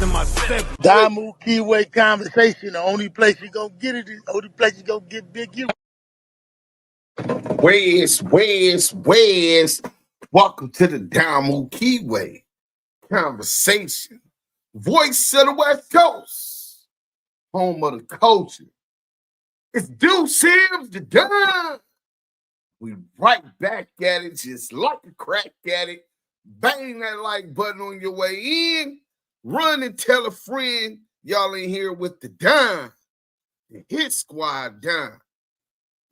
in my step. Damu Kiwe Conversation, the only place you gonna get it is the only place you gonna get Big U. Where's? Welcome to the Damu Kiwe Conversation. Voice of the West Coast. Home of the culture. It's Duse M, the Don. We right back at it, just like a crack at it. Bang that like button on your way in. Run and tell a friend y'all in here with the Don. The hit squad Don.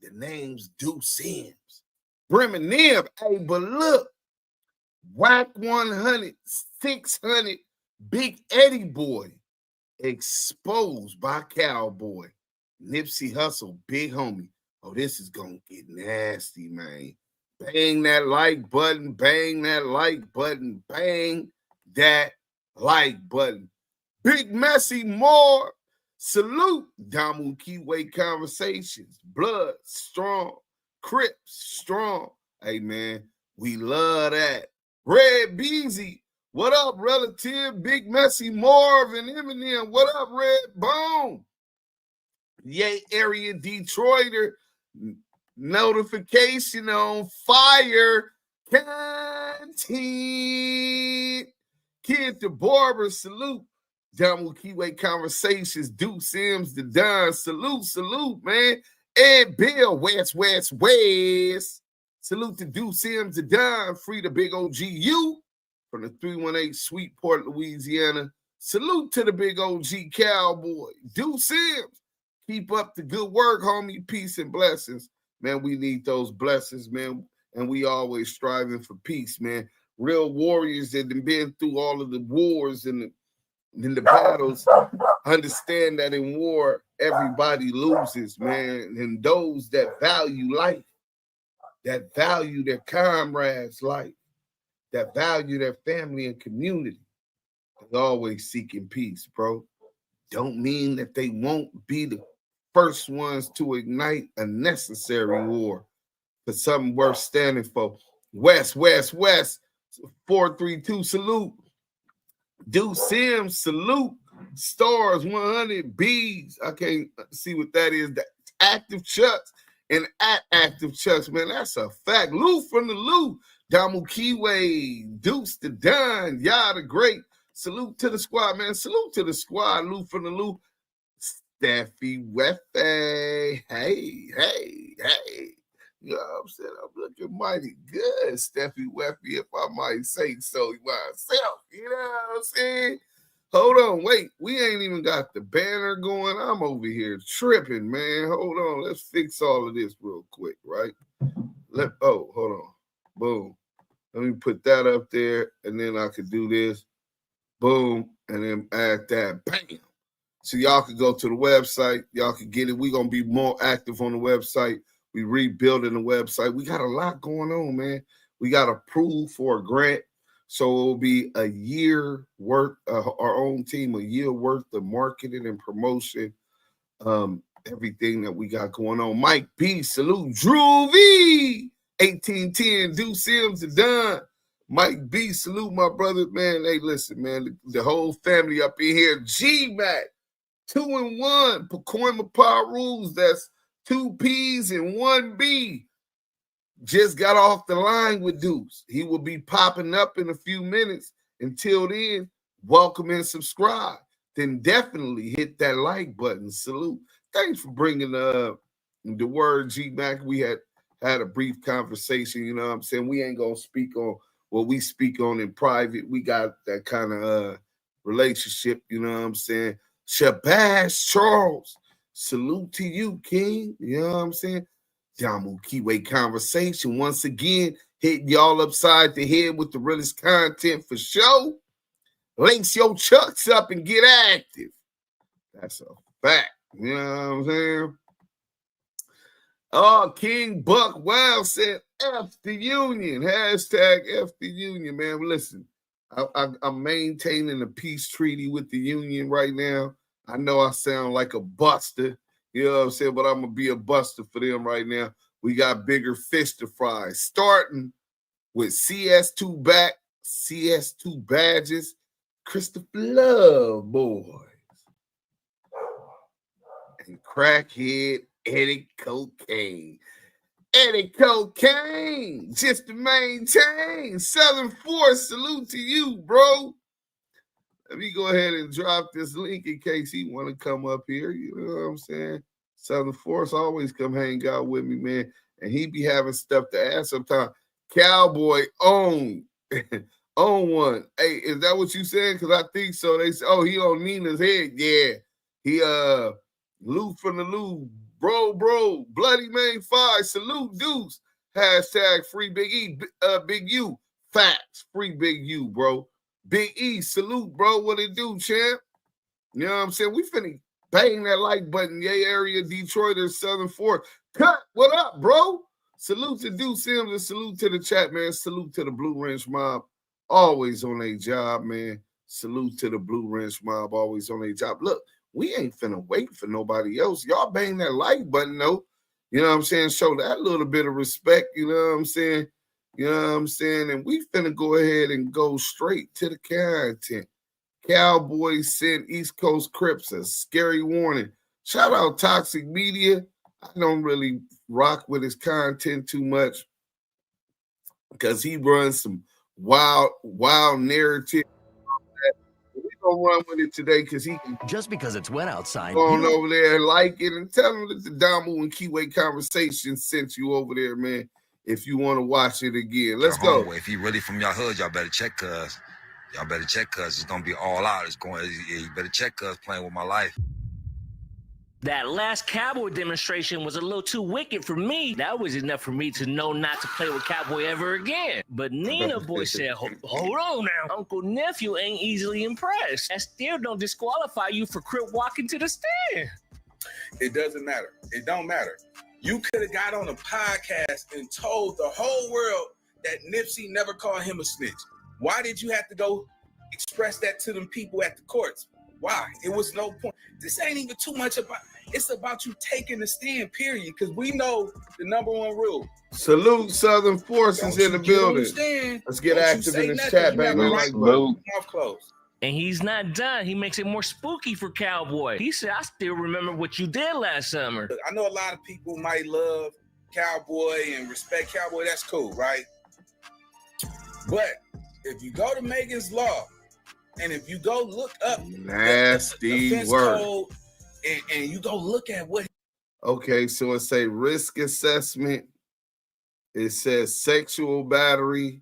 The name's Duse M. Brimming them. Hey, but look. WACK100-SIXHUNNET-BIG Big Eddieboy. Exposed by Cowboy. Nipsey Hussle, big homie. Oh, this is going to get nasty, man. Bang that like button. Bang that like button. Bang that like button. Big Messy more. Salute. Damu Kiwe Conversations. Blood strong. Crips strong. Hey, man, we love that. Red Beezy. What up, relative? Big Messy Marvin Eminem. What up, Red Bone? Yay, area Detroiter. Notification on fire. Content. Kid the Barber. Salute. Damu Kiwe Conversations. Duse M's the Don. Salute, man. Ed Bill. West. Salute to Duse M's the Don. Free the big OGU. From the 318 Sweetport, Louisiana. Salute to the big OG Cowboy. Duse M's. Keep up the good work, homie. Peace and blessings. Man, we need those blessings, man. And we always striving for peace, man. Real warriors that have been through all of the wars and the battles understand that in war, everybody loses, man. And those that value life, that value their comrades' life, that value their family and community, they're always seeking peace, bro. Don't mean that they won't be the first ones to ignite a necessary war for something worth standing for. West. 432, salute. Duse M, salute. Stars 100-BIG. I can't see what that is. The Active Chucks and at Active Chucks, man. That's a fact. Lou from the Lou. Damu Kiwe, Deuce the Don, y'all the great. Salute to the squad, man. Salute to the squad. Lou from the Lou. Steffi Weffy. Hey. You know what I'm saying? I'm looking mighty good, Steffi Weffy, if I might say so myself. You know what I'm saying? Hold on, wait. We ain't even got the banner going. I'm over here tripping, man. Hold on. Let's fix all of this real quick, right? Hold on. Boom. Let me put that up there, and then I could do this. Boom. And then add that. Bam. So y'all can go to the website. Y'all can get it. We're going to be more active on the website. We rebuilding the website. We got a lot going on, man. We got approved for a grant. So it will be a year worth, our own team, a year worth of marketing and promotion. Everything that we got going on. Mike B, salute. Drew V, 1810, Duse M's the Don. Mike B, salute my brother, man. Hey, listen, man, the whole family up in here. G-Mac, 2-1, Pacoima Power Rules. That's 2 P's and 1 B. Just got off the line with Deuce. He will be popping up in a few minutes. Until then, welcome and subscribe. Then definitely hit that like button. Salute. Thanks for bringing the word, G-Mac. We had a brief conversation, you know what I'm saying? We ain't going to speak on what we speak on in private. We got that kind of relationship, you know what I'm saying? Shabazz Charles, salute to you, King. You know what I'm saying? Damu Kiwe Conversation. Once again, hitting y'all upside the head with the realest content for show. Links your chucks up and get active. That's a fact. You know what I'm saying? Oh, King Buck Wow said, F the Union. Hashtag F the Union, man. Listen, I'm maintaining a peace treaty with the Union right now. I know I sound like a buster, you know what I'm saying, but I'm going to be a buster for them right now. We got bigger fish to fry, starting with CS2 back, CS2 badges, Christopher Love Boys, and crackhead Eddie Cocaine. Eddie Cocaine, just to maintain. Southern Force, salute to you, bro. Let me go ahead and drop this link in case he want to come up here. You know what I'm saying? Southern Force always come hang out with me, man. And he be having stuff to add sometimes. Cowboy own one. Hey, is that what you saying? Because I think so. They say, oh, he on Nina's head. Yeah. He Lou from the Lou. Bro, Bloody Main 5. Salute Deuce. Hashtag free Big E. Big U. Facts. Free Big U, bro. Big E, salute, bro. What it do, champ? You know what I'm saying? We finna bang that like button. Yay, area, Detroit, or Southern Force. Cut. What up, bro? Salute to Duse M and salute to the chat, man. Salute to the Blue Wrench Mob. Always on a job, man. Salute to the Blue Wrench Mob. Always on a job. Look, we ain't finna wait for nobody else. Y'all bang that like button, though. You know what I'm saying? Show that little bit of respect. You know what I'm saying? You know what I'm saying? And we finna go ahead and go straight to the content. Cowboy sent East Coast Crips a scary warning. Shout out Toxic Media. I don't really rock with his content too much because he runs some wild narrative. We're gonna run with it today because he can just because it's wet outside. Go on over there, like it, and tell him that the Damu Kiwe Conversations sent you over there, man. If you want to watch it again, let's go. Homeboy, if you really from your hood, y'all better check cuz. Y'all better check cuz. It's gonna be all out. It's going. You better check cuz playing with my life. That last Cowboy demonstration was a little too wicked for me. That was enough for me to know not to play with Cowboy ever again. But Nina boy said, hold on now. Uncle Nephew ain't easily impressed. That still don't disqualify you for crip walking to the stand. It doesn't matter. It don't matter. You could have got on a podcast and told the whole world that Nipsey never called him a snitch. Why did you have to go express that to them people at the courts? Why? It was no point. This ain't even too much about, it's about you taking the stand, period, because we know the number one rule. Salute Southern Forces in the building. Let's get active in this chat, baby. Like mouth closed. And he's not done. He makes it more spooky for Cowboy. He said, I still remember what you did last summer. I know a lot of people might love Cowboy and respect Cowboy. That's cool, right? But if you go to Megan's Law, and if you go look up nasty the word code and you go look at what. Okay, so it say risk assessment. It says sexual battery.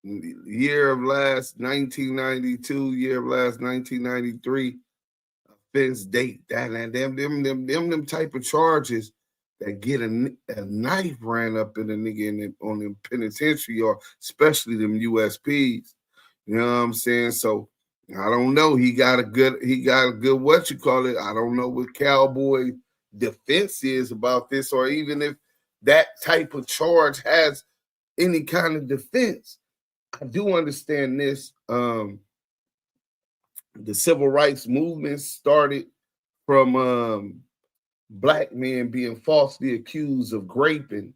Year of last 1992, year of last 1993, offense date. Them type of charges that get a knife ran up in a nigga on them penitentiary, or especially them USPs. You know what I'm saying? So I don't know. He got a good what you call it. I don't know what Cowboy defense is about this, or even if that type of charge has any kind of defense. I do understand this. The civil rights movement started from black men being falsely accused of raping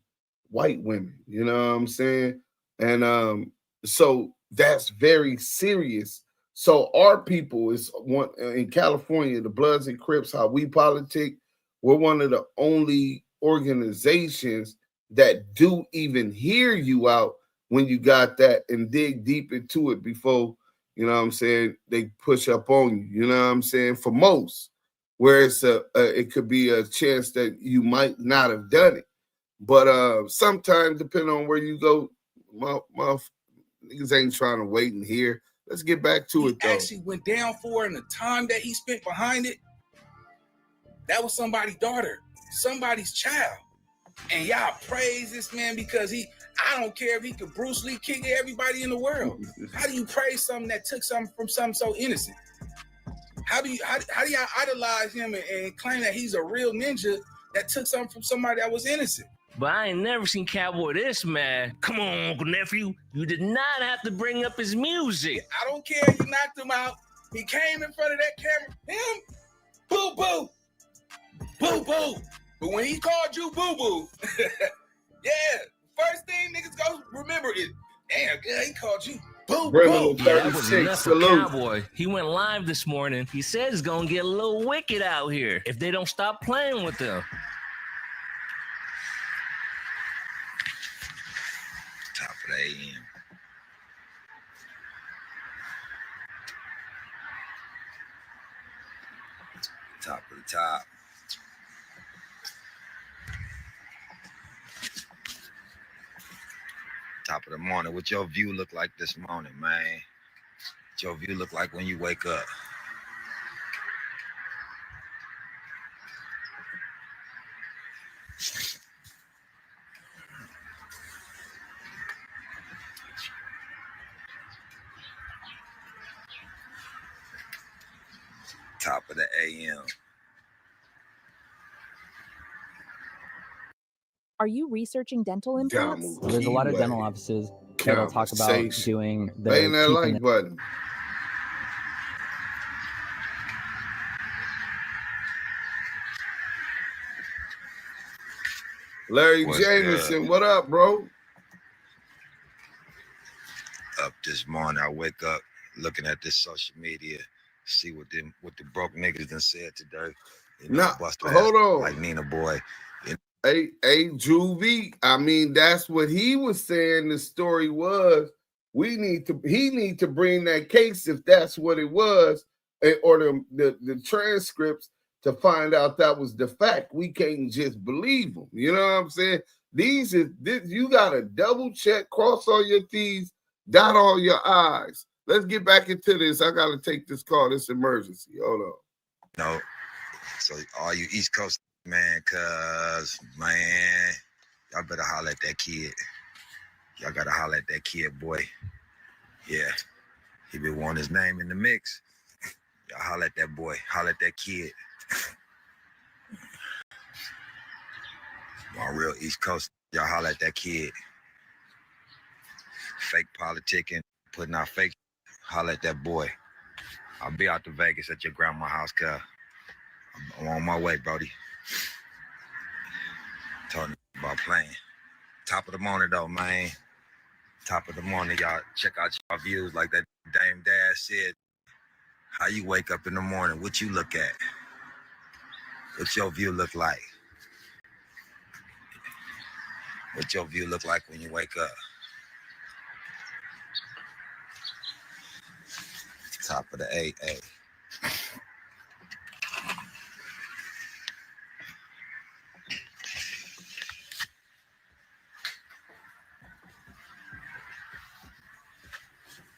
white women. You know what I'm saying? And so that's very serious. So our people is one in California, the Bloods and Crips, how we politic. We're one of the only organizations that do even hear you out when you got that and dig deep into it before, you know what I'm saying, they push up on you, you know what I'm saying, for most, where it's it could be a chance that you might not have done it. But sometimes, depending on where you go, my niggas ain't trying to wait and hear. Let's get back to it, though. He actually went down for it, and the time that he spent behind it, that was somebody's daughter, somebody's child. And y'all praise this man because I don't care if he could Bruce Lee kick everybody in the world. How do you praise something that took something from something so innocent? How do y'all idolize him and claim that he's a real ninja that took something from somebody that was innocent? But I ain't never seen Cowboy this mad. Come on, Uncle Nephew. You did not have to bring up his music. I don't care. You knocked him out. He came in front of that camera. Him, boo-boo. Boo-boo. But when he called you boo-boo, yeah, first thing niggas go remember is, damn, good, he called you. Boom, Criminal boom. Yeah, that was 36, enough for salute. Cowboy. He went live this morning. He said it's gonna get a little wicked out here if they don't stop playing with them. Top of the AM. Top of the top. Top of the morning. What your view look like this morning, man? What your view look like when you wake up? Top of the AM. Are you researching dental implants? Damu Well, there's a lot of Kiwe dental offices that'll talk about Conversations. doing the Bang that teeth like and button. Larry What's Jameson, good? what up, bro? Up this morning, I wake up looking at this social media, see what the broke niggas done said today. You know, Nah, bust their hold ass on. like Nina Boy. Hey, Juvie, I mean, that's what he was saying. The story was he need to bring that case if that's what it was, or the transcripts to find out that was the fact. We can't just believe them. You know what I'm saying? You gotta double check, cross all your T's, dot all your I's. Let's get back into this. I gotta take this call. This emergency. Hold on. No, so all you East Coast man, cuz man, y'all better holler at that kid. Y'all gotta holler at that kid, boy. Yeah, he been wanting his name in the mix. Y'all holler at that boy, holler at that kid. On real East Coast, y'all holler at that kid. Fake politicking, putting out fake, holler at that boy. I'll be out to Vegas at your grandma's house, cuz I'm on my way, Brody. Talking about playing. Top of the morning, though, man. Top of the morning, y'all. Check out your views like that Dame Dash said. How you wake up in the morning, what you look at? What your view look like? What your view look like when you wake up? Top of the AA.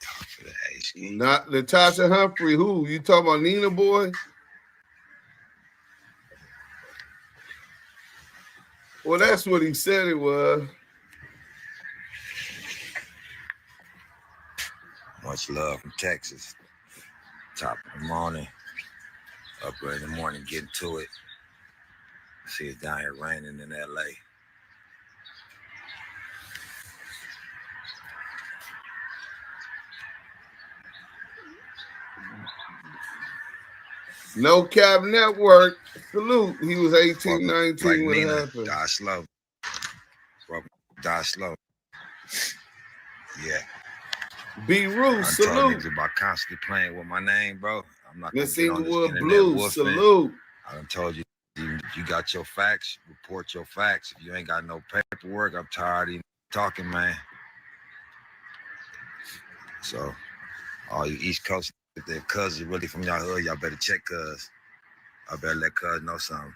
Top of the AC. Not Natasha Humphrey. Who? You talking about Nina Boy? Well, that's what he said it was. Much love from Texas. Top of the morning. Up early in the morning, getting to it. See it's down here raining in LA. No Cap Network. Salute. He was 18, Fuck 19 like when it Nina, happened. die slow. Bro, die slow. Yeah. B. I Roo, told salute. niggas about constantly playing with my name, bro. I'm not gonna Miss get on this Inglewood internet Blue, woofing. salute. I done told you, you got your facts, report your facts. If you ain't got no paperwork, I'm tired of you talking, man. So, all you East Coast, if their cousins really from y'all hood, y'all better check cuz. I better let cuz know something.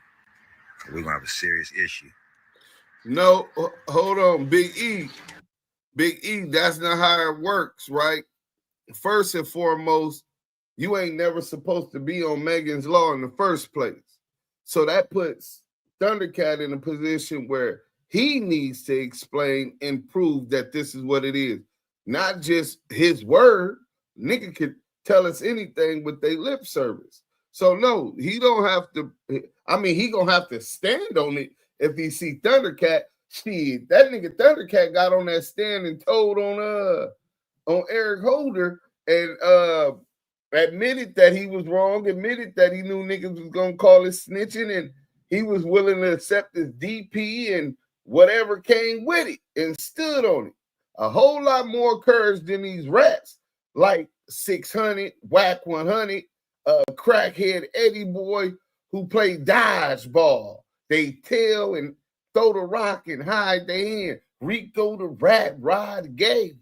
We're gonna have a serious issue. No, hold on, Big E. Big E, that's not how it works, right? First and foremost, you ain't never supposed to be on Megan's Law in the first place. So that puts ThunderCat in a position where he needs to explain and prove that this is what it is. Not just his word. Nigga could tell us anything with their lip service. So no, he don't have to. I mean, he gonna have to stand on it if he see ThunderCat. Shit, that nigga ThunderCat got on that stand and told on Eric Holder and admitted that he was wrong, admitted that he knew niggas was gonna call it snitching, and he was willing to accept his DP and whatever came with it and stood on it. a whole lot more courage than these rats like 600, WACK100, crackhead Eddieboy who play dodgeball. They tail and throw the rock and hide their hand. Rico the rat, Rod gay.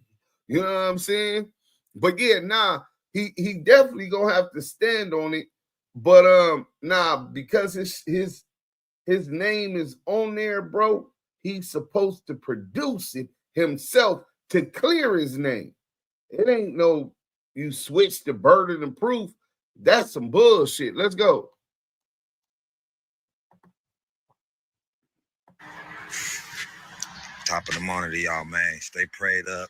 You know what I'm saying? But yeah, he definitely gonna have to stand on it. But because his name is on there, bro, he's supposed to produce it himself to clear his name. It ain't no you switch the burden of proof. That's some bullshit. Let's go. Top of the morning to y'all, man. Stay prayed up.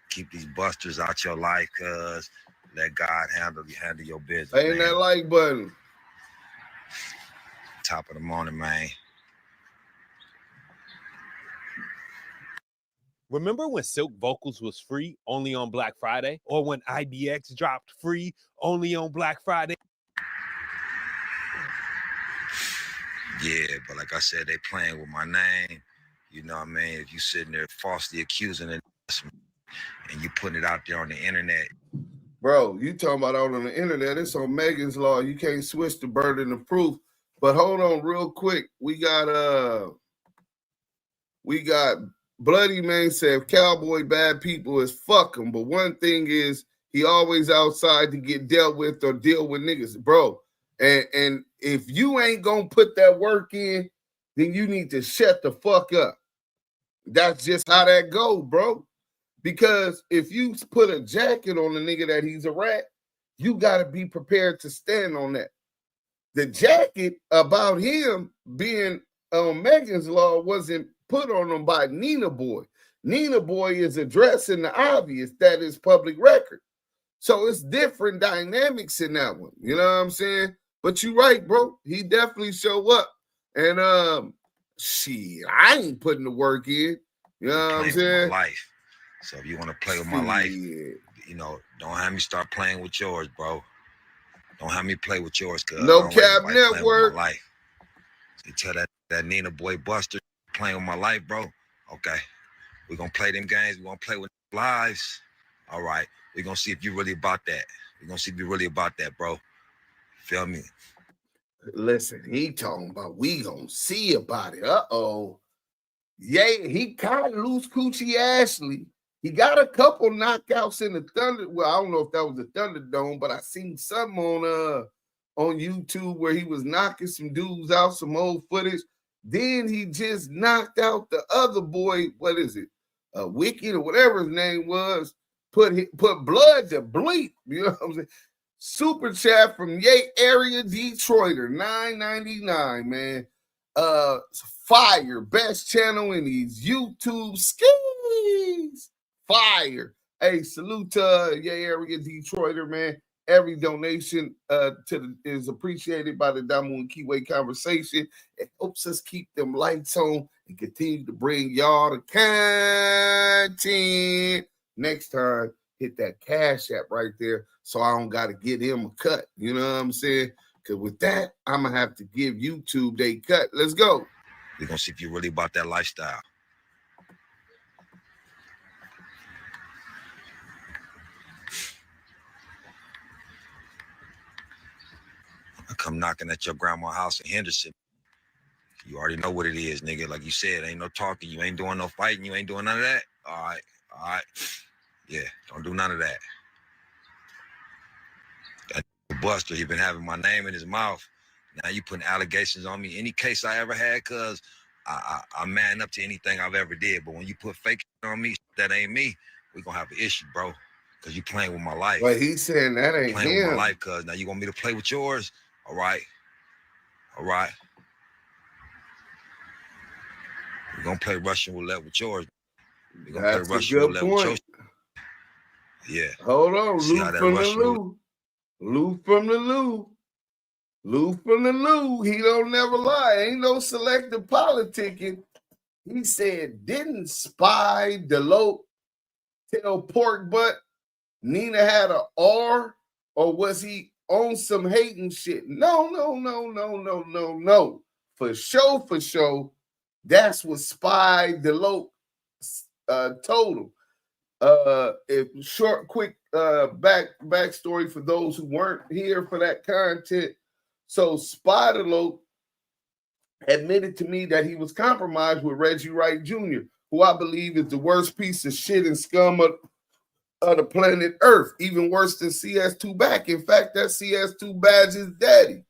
Keep these busters out your life, cuz let God handle your business. Ain't that like button? Top of the morning, man. Remember when Silk Vocals was free only on Black Friday? Or when IDX dropped free only on Black Friday? Yeah, but like I said, they playing with my name. You know what I mean? If you sitting there falsely accusing it and you putting it out there on the internet. Bro, you talking about out on the internet. It's on Megan's Law. You can't switch the burden of proof. But hold on real quick. We got Bloody Man said Cowboy bad people is fuck him. But one thing is he always outside to get dealt with or deal with niggas, bro. And if you ain't gonna put that work in, then you need to shut the fuck up. That's just how that go, bro. Because if you put a jacket on a nigga that he's a rat, you gotta be prepared to stand on that. The jacket about him being on Megan's Law wasn't put on him by Nina Boy. Nina Boy is addressing the obvious, that is public record. So it's different dynamics in that one. You know what I'm saying? But you're right, bro. He definitely show up. And shit, I ain't putting the work in. You know what I'm saying? My life. So if you want to play with my life, you know, don't have me start playing with yours, bro. Don't have me play with yours, cuz No Cap Network. Life. So you tell that Nina Boy Buster playing with my life, bro. Okay. We're gonna play them games, we're gonna play with lives. All right. We're gonna see if you're really about that. We're gonna see if you're really about that, bro. Feel me? Listen, he talking about we gonna see about it. Uh-oh. Yeah, he caught loose Coochie Ashley. He got a couple knockouts in the Thunder. Well, I don't know if that was the Thunderdome, but I seen something on YouTube where he was knocking some dudes out, some old footage. Then he just knocked out the other boy. What is it? Wicked or whatever his name was. Put blood to bleep. You know what I'm saying? Super chat from Yay Area Detroiter, $9.99, man. Fire, best channel in these YouTube skis. Fire. Salute to Yay Area Detroiter, man. Every donation is appreciated by the Damu Kiwe Conversation. It helps us keep them lights on and continue to bring y'all the content. Next time, hit that Cash App right there so I don't got to get him a cut. You know what I'm saying? Because with that, I'm going to have to give YouTube they cut. Let's go. We're going to see if you're really about that lifestyle. I come knocking at your grandma's house in Henderson. You already know what it is, nigga. Like you said, ain't no talking. You ain't doing no fighting. You ain't doing none of that. All right. Yeah, don't do none of that. That Buster, he been having my name in his mouth. Now you putting allegations on me. Any case I ever had, cuz I man up to anything I've ever did. But when you put fake on me, that ain't me, we gonna have an issue, bro. Because you playing with my life. But he's saying that ain't playing him. With my life, cuz now you want me to play with yours? All right. We're gonna play Russian roulette with yours. We're gonna That's play Russian roulette with yours. Yeah. Hold on, Lou from the Lou. Lou from the Lou. Lou from the Lou. He don't never lie. Ain't no selective politicking. He said, didn't Spy Delope tell Pork Butt Nina had a R, or was he on some hating shit? No. For sure. That's what Spy Delope told him. if short, quick backstory for those who weren't here for that content. So Spider-Lope admitted to me that he was compromised with Reggie Wright Jr., who I believe is the worst piece of shit and scum of the planet Earth, even worse than CS2 Back. In fact, that CS2 Badge's daddy.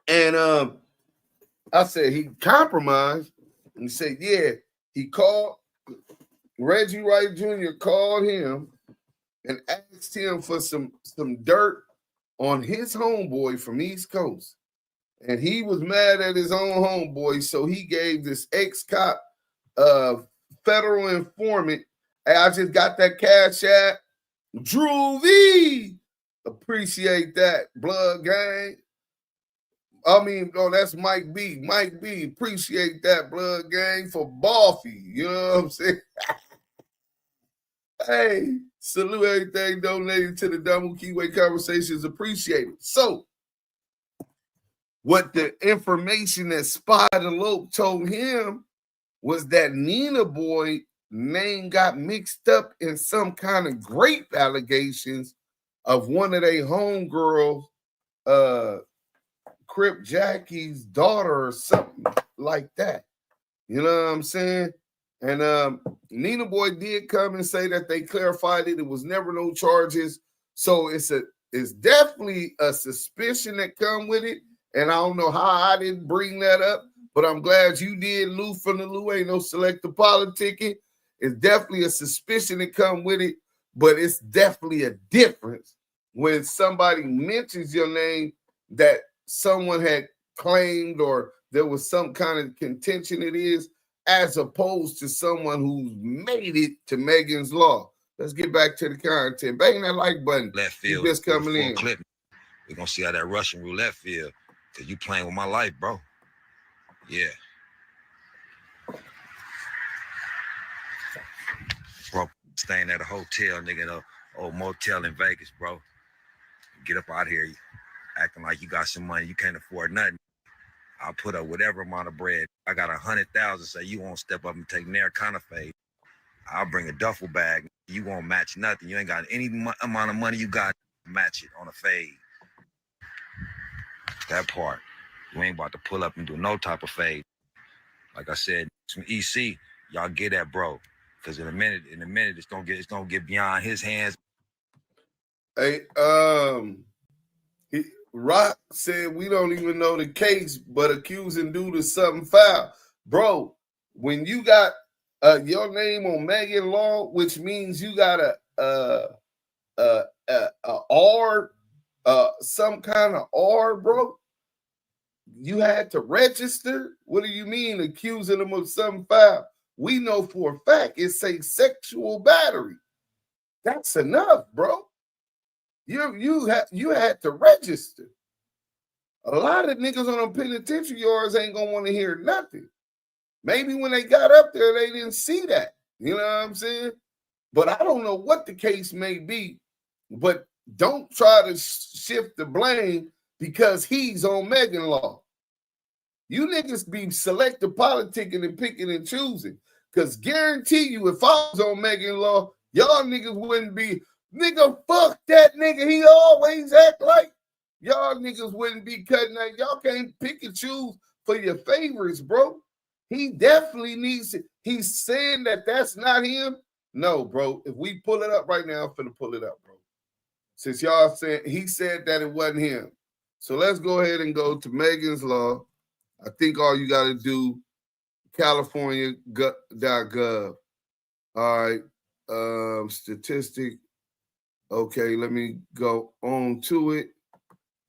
And I said he compromised. And he said, yeah, he called Reggie Wright Jr. called him and asked him for some dirt on his homeboy from East Coast. And he was mad at his own homeboy, so he gave this ex-cop federal informant, hey, I just got that cash app. Drew V. Appreciate that, blood gang. I mean, oh, that's Mike B. Mike B. Appreciate that, blood gang, for Boffy. You know what I'm saying? Hey, salute everything donated to the Damu Kiwe Conversations. Appreciated. So, what the information that Spider-Lope told him was that Nina Boy name got mixed up in some kind of grape allegations of one of their homegirls, Crip Jackie's daughter or something like that. You know what I'm saying? And Nina Boy did come and say that they clarified it. It was never no charges. So it's definitely a suspicion that come with it. And I don't know how I didn't bring that up, but I'm glad you did, Lou from the Lou. Ain't no selective politicking. It's definitely a suspicion that come with it, but it's definitely a difference when somebody mentions your name that someone had claimed or there was some kind of contention it is, as opposed to someone who's made it to Megan's Law. Let's get back to the content. Bang that like button. Left field. Just coming in. Clip. We're going to see how that Russian roulette feel. Because you playing with my life, bro. Yeah. Bro, staying at a hotel, nigga, in a old motel in Vegas, bro. Get up out here. Acting like you got some money. You can't afford nothing. I'll put up whatever amount of bread. I got 100,000, so you won't step up and take near kind of fade. I'll bring a duffel bag. You won't match nothing. You ain't got any amount of money you got to match it on a fade. That part. You ain't about to pull up and do no type of fade. Like I said, some EC, y'all get that, bro. Because in a minute, it's gonna get beyond his hands. Hey, Rock said we don't even know the case, but accusing dude of something foul. Bro, when you got your name on Megan Law, which means you got a R, some kind of R, bro. You had to register. What do you mean accusing them of something foul? We know for a fact it's a sexual battery. That's enough, bro. You had to register. A lot of niggas on them penitentiary yards ain't gonna want to hear nothing. Maybe when they got up there, they didn't see that. You know what I'm saying? But I don't know what the case may be. But don't try to shift the blame because he's on Megan Law. You niggas be selective politicking and picking and choosing. Because guarantee you, if I was on Megan Law, y'all niggas wouldn't be, nigga, fuck that nigga. He always act like. Y'all niggas wouldn't be cutting that. Y'all can't pick and choose for your favorites, bro. He definitely needs it. He's saying that that's not him. No, bro. If we pull it up right now, I'm finna pull it up, bro. Since y'all said, he said that it wasn't him. So let's go ahead and go to Megan's Law. I think all you got to do, California.gov. All right. Statistic. Okay, let me go on to it.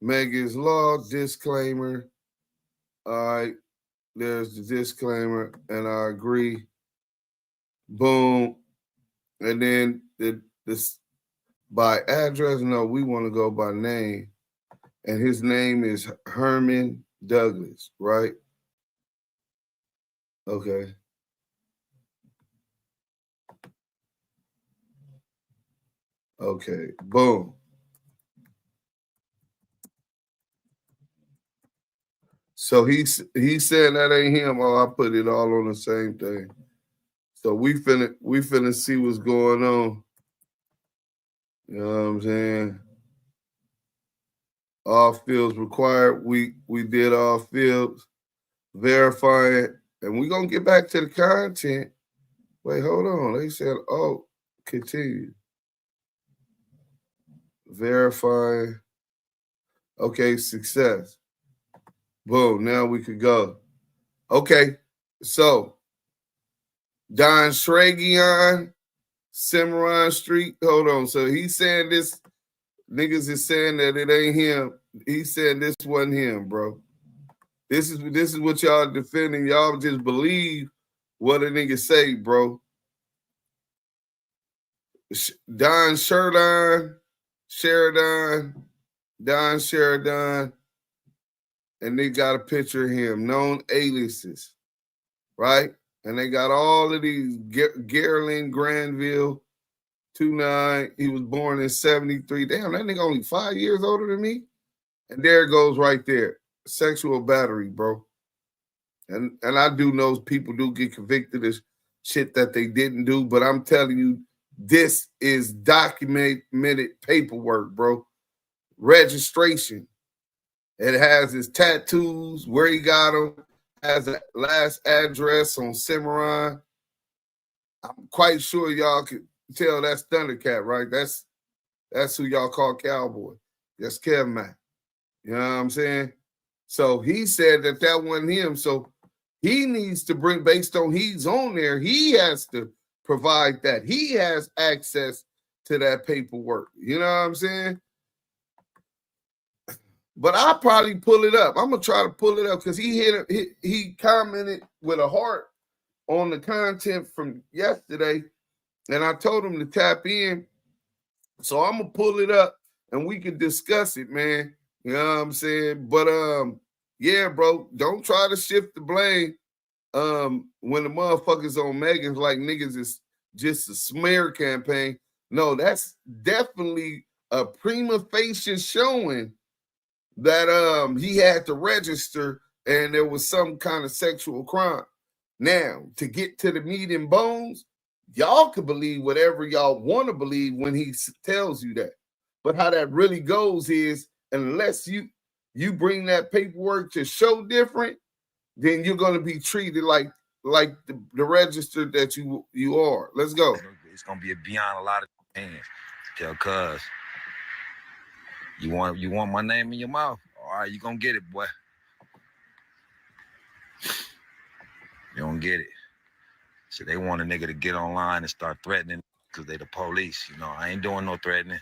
Megan's Law, disclaimer. All right. There's the disclaimer, and I agree. Boom. And then this by address. No, we want to go by name. And his name is Herman Douglas, right? Okay. Okay. Boom. So he said that ain't him. Oh, I put it all on the same thing. So we finna see what's going on. You know what I'm saying? All fields required. We did all fields, verifying, and we're gonna get back to the content. Wait, hold on. They said, oh, continue. Verifying. Okay, success. Boom, now we could go. Okay, so Don Shragion, Cimarron Street. Hold on. So he's saying this, niggas is saying that it ain't him. He's saying this wasn't him, bro. This is what y'all defending. Y'all just believe what a nigga say, bro. Don Sheridan, Don Sheridan, and they got a picture of him, known aliases, right? And they got all of these. Geraldine Granville, 29. He was born in 73. Damn, that nigga only 5 years older than me. And there it goes right there. Sexual battery, bro. And I do know people do get convicted of shit that they didn't do, but I'm telling you, this is documented paperwork, bro. Registration. It has his tattoos, where he got them, has a last address on Cimarron. I'm quite sure y'all could tell that's ThunderCat, right? That's who y'all call Cowboy. That's Kevin Mack. You know what I'm saying? So he said that wasn't him. So he needs to bring, based on he's on there, he has to provide that. He has access to that paperwork. You know what I'm saying? But I'll probably pull it up. I'm gonna try to pull it up because he commented with a heart on the content from yesterday, and I told him to tap in. So I'm gonna pull it up and we can discuss it, man. You know what I'm saying? But yeah, bro, don't try to shift the blame when the motherfuckers on Megan's like niggas is just a smear campaign. No, that's definitely a prima facie showing that he had to register and there was some kind of sexual crime. Now, to get to the meat and bones, y'all can believe whatever y'all want to believe when he tells you that. But how that really goes is, unless you bring that paperwork to show different, then you're going to be treated like the register that you are. Let's go. It's going to be beyond a lot of hands. Tell cuz. You want my name in your mouth? All right, you gonna get it, boy. You don't get it. So they want a nigga to get online and start threatening because they the police. You know, I ain't doing no threatening,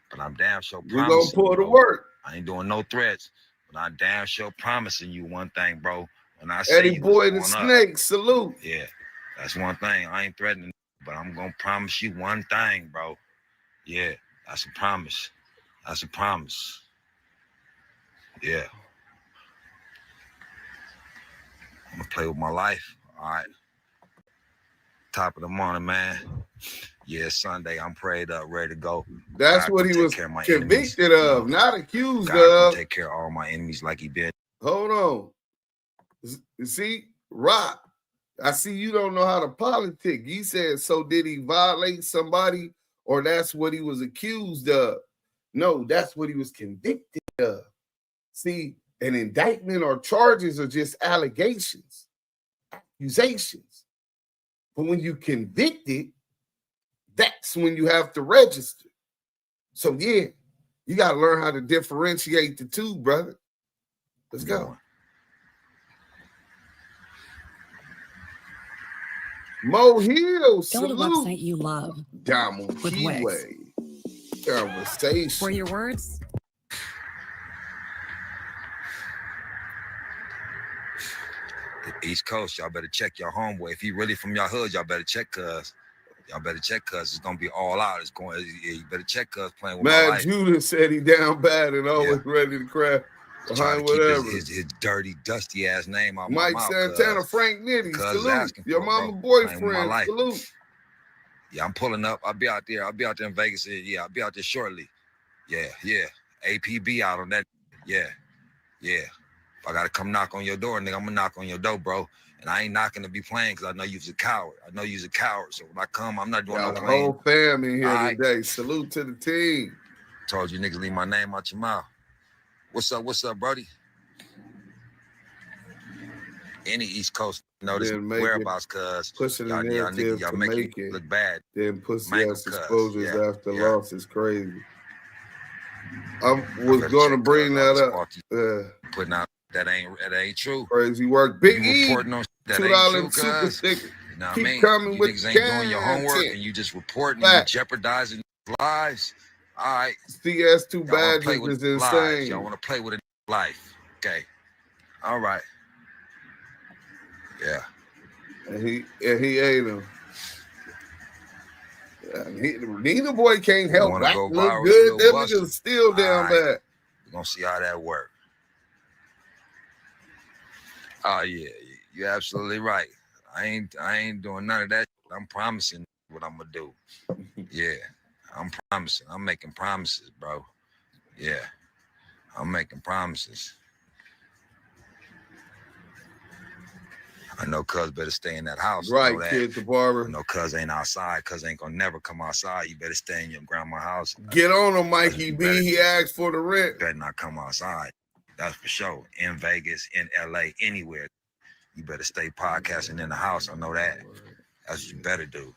but I'm damn sure promising. You gonna pull the work. I ain't doing no threats, but I'm damn sure promising you one thing, bro. When I say Eddieboy the Snake, salute. Yeah, that's one thing. I ain't threatening, but I'm gonna promise you one thing, bro. Yeah, that's a promise. That's a promise. Yeah. I'm gonna play with my life. All right. Top of the morning, man. Yeah, it's Sunday. I'm prayed up, ready to go. That's God what he was convicted of, not accused God of. Take care of all my enemies like he did. Hold on. You see, Rock, I see you don't know how to politic. He said, so did he violate somebody or that's what he was accused of? No, that's what he was convicted of. See, an indictment or charges are just allegations, accusations. But when you convicted, that's when you have to register. So yeah, you got to learn how to differentiate the two, brother. Let's go. Mo Hill, salute. Go to the website you love. Damu Kiwe Conversations. For your words. The East Coast, y'all better check your homeboy. If he really from your hood, y'all better check cuz. Y'all better check cuz. It's gonna be all out. It's going. You better check cuz playing with my life. Judah said he down bad and always ready to crack behind whatever. His dirty, dusty ass name out Mike my mouth. Santana, Frank Nitty, salute. Your mama boyfriend, salute. Yeah, I'm pulling up. I'll be out there. I'll be out there in Vegas. Yeah, I'll be out there shortly. Yeah. APB out on that. Yeah. If I gotta come knock on your door, nigga, I'm gonna knock on your door, bro. And I ain't knocking to be playing because I know you's a coward. I know you's a coward. So when I come, I'm not doing no the playing. whole fam in here All today. Salute to the team. Told you niggas leave my name out your mouth. What's up, Brody? Any East Coast notice whereabouts, cuz pushing the y'all narrative y'all to make it look bad. Then pussy Mangle ass cuz, exposures yeah, after yeah. loss is crazy. I was going to bring that up. Putting out that ain't true. Crazy work. Big You E, reporting on that $2 ain't true, super cuz. sticker. You know what I Keep mean? coming You with niggas ain't doing your homework content. and you just reporting and you jeopardizing lives. All right. CS2 Y'all wanna play badges with is lives. insane. Y'all want to play with a life. Okay. All right. Yeah. And he ate him. Neither boy can't help. Wanna Wack go look viral, good. you Them go niggas still down bad. We're gonna see how that works. Oh yeah, you're absolutely right. I ain't doing none of that. I'm promising what I'm gonna do. Yeah, I'm promising. I'm making promises, bro. Yeah, I'm making promises. I know cuz better stay in that house. Right, know that. kid, the barber. I know cuz ain't outside. Cuz ain't gonna never come outside. You better stay in your grandma's house. Get on him, Mikey B. He asked for the rent. Better not come outside. That's for sure. In Vegas, in LA, anywhere. You better stay podcasting in the house. I know that. That's what you better do.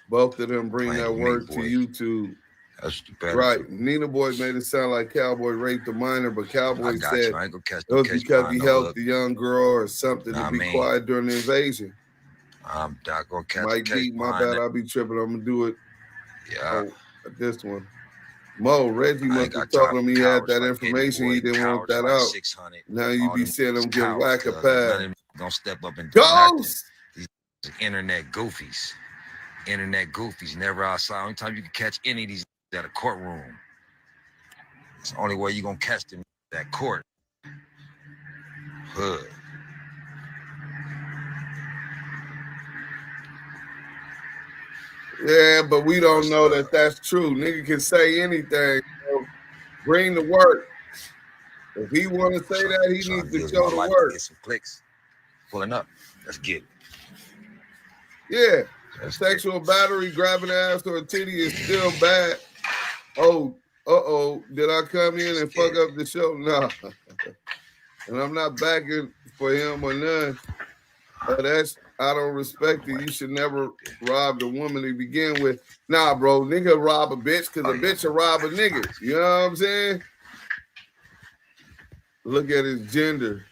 Both of them bring Playing that with work me, to boy. YouTube. That's what you better Right. do. Nina Boy made it sound like Cowboy raped a minor, but Cowboy said you. I ain't gonna catch it was case because he behind no helped hook. the young girl or something Nah, to be I mean, quiet during the invasion. I'm not gonna catch Mike the case B, my behind bad, it. I'll be tripping. I'm gonna do it. Yeah. This one. Mo, Reggie I must ain't have got told time him for he had cowards that like information. He Eddieboy, didn't want cowards that like out. 600. Now you All be them seeing them niggas get cowards, Wack a cuz. None of pass. them gonna step up and do nothing. These internet goofies. Internet goofies never outside. Only time you can catch any of these at a courtroom. It's the only way you gonna catch them at court. Hood. Yeah, but we don't know that that's true. Nigga can say anything. So bring the work. If he want to say that, he needs to show the work. Get some clicks. Pulling up. Let's get it. Yeah. Sexual battery, grabbing ass or a titty is still bad. Oh, did I come in and fuck up the show? Nah. And I'm not backing for him or none. But I don't respect it. You should never rob the woman to begin with. Nah, bro, nigga rob a bitch because a bitch will rob a nigga. You know what I'm saying? Look at his gender.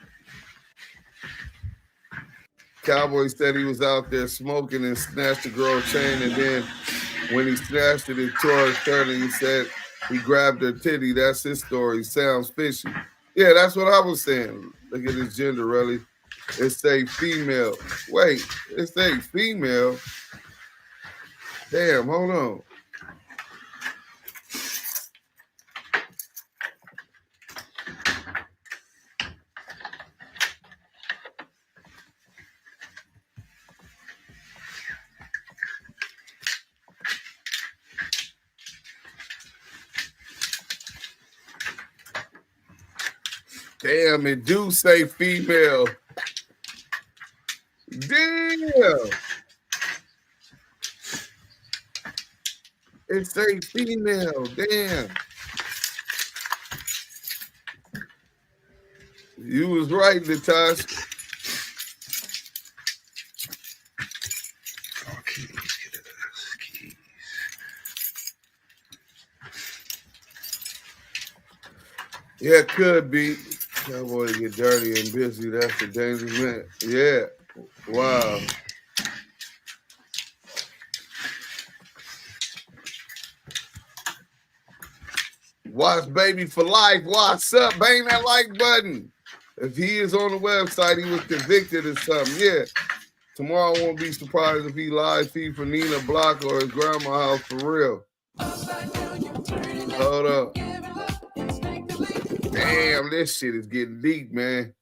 Cowboy said he was out there smoking and snatched the girl's chain, and then when he snatched it, it tore his shirt, and he said he grabbed her titty. That's his story. Sounds fishy. Yeah, that's what I was saying. Look at his gender, really. It say female. Wait, it say female. Damn, hold on. Damn, it do say female. Damn. It say female. Damn. You was right, Natasha. Yeah, it could be. Cowboy get dirty and busy. That's a dangerous man. Yeah. Wow. Watch Baby for Life. What's up? Bang that like button. If he is on the website, he was convicted of something. Yeah. Tomorrow I won't be surprised if he live feed for Nina Block or his grandma's house for real. Hold up. Damn, this shit is getting deep, man.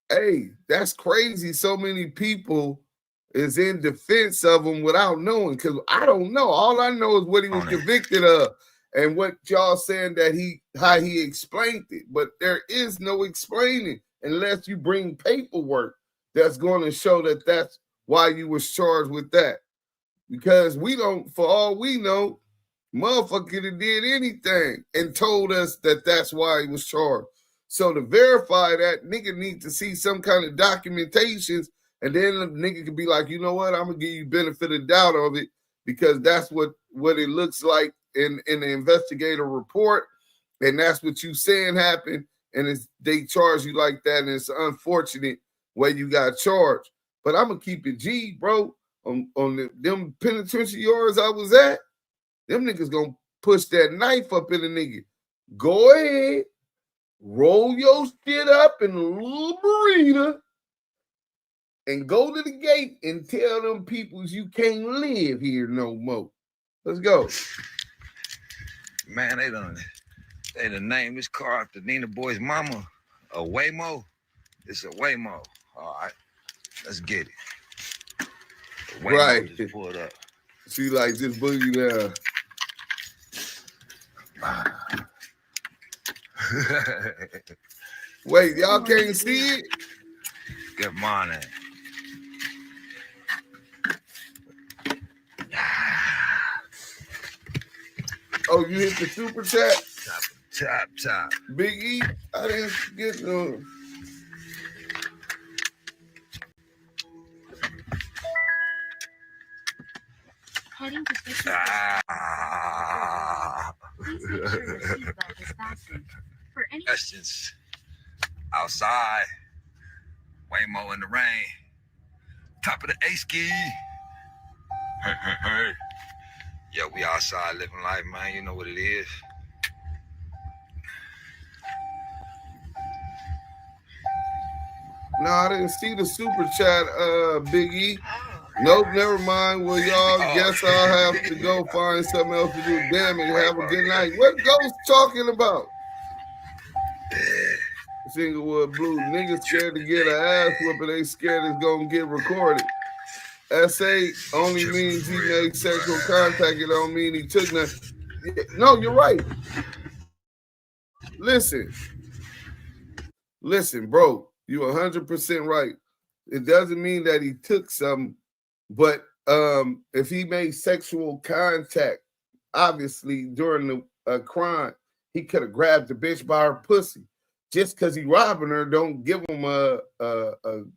Hey, that's crazy. So many people is in defense of him without knowing, because I don't know. All I know is what he was convicted of and what y'all saying that how he explained it. But there is no explaining unless you bring paperwork that's going to show that that's why you was charged with that. Because we don't, for all we know, motherfucker could have did anything and told us that that's why he was charged. So to verify that, nigga need to see some kind of documentations, and then the nigga could be like, you know what, I'm gonna give you benefit of doubt of it because that's what it looks like in the investigator report, and that's what you saying happened, and they charge you like that, and it's unfortunate way you got charged. But I'm gonna keep it G, bro. On them penitentiary yards I was at, them niggas gonna push that knife up in the nigga. Go ahead, roll your shit up in a little burrito and go to the gate and tell them peoples you can't live here no more. Let's go. Man, they done named this car after Nina Boy's mama, a Waymo. It's a Waymo. All right, let's get it. Waymo Right. just pulled up. She like this boogie down. Wait, y'all can't see it? Good morning. Oh, you hit the super chat? Top. Big E? I didn't get no. Heading to Fisher. Please make sure your seatbelt is fastened. For any Questions outside, Waymo in the rain, top of the A-ski. Hey. Yeah, we outside living life, man. You know what it is. No, I didn't see the super chat, Big E. Nope, never mind. Well, y'all, guess I'll have to go find something else to do. Damn it, have a good night. What Ghost talking about? Singlewood Blue. Niggas scared to get an ass whooping. They scared it's going to get recorded. SA only means he made sexual contact. It don't mean he took nothing. No, you're right. Listen, bro. You're 100% right. It doesn't mean that he took something, but if he made sexual contact, obviously during the crime, he could have grabbed the bitch by her pussy. Just because he robbing her, don't give him a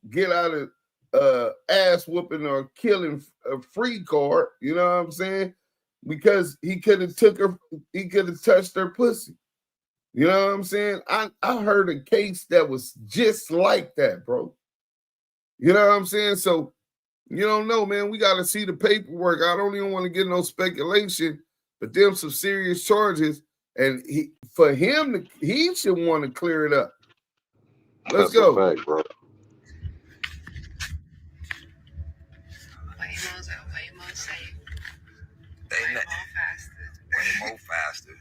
get out of ass whooping or killing a free card. You know what I'm saying? Because he could have took her, he could have touched her pussy. You know what I'm saying? I heard a case that was just like that, bro. You know what I'm saying? So you don't know, man. We got to see the paperwork. I don't even want to get no speculation, but them some serious charges. And he should want to clear it up. Let's go. That's a fact, bro. Waymos are way more safe. They Way more faster. way more faster.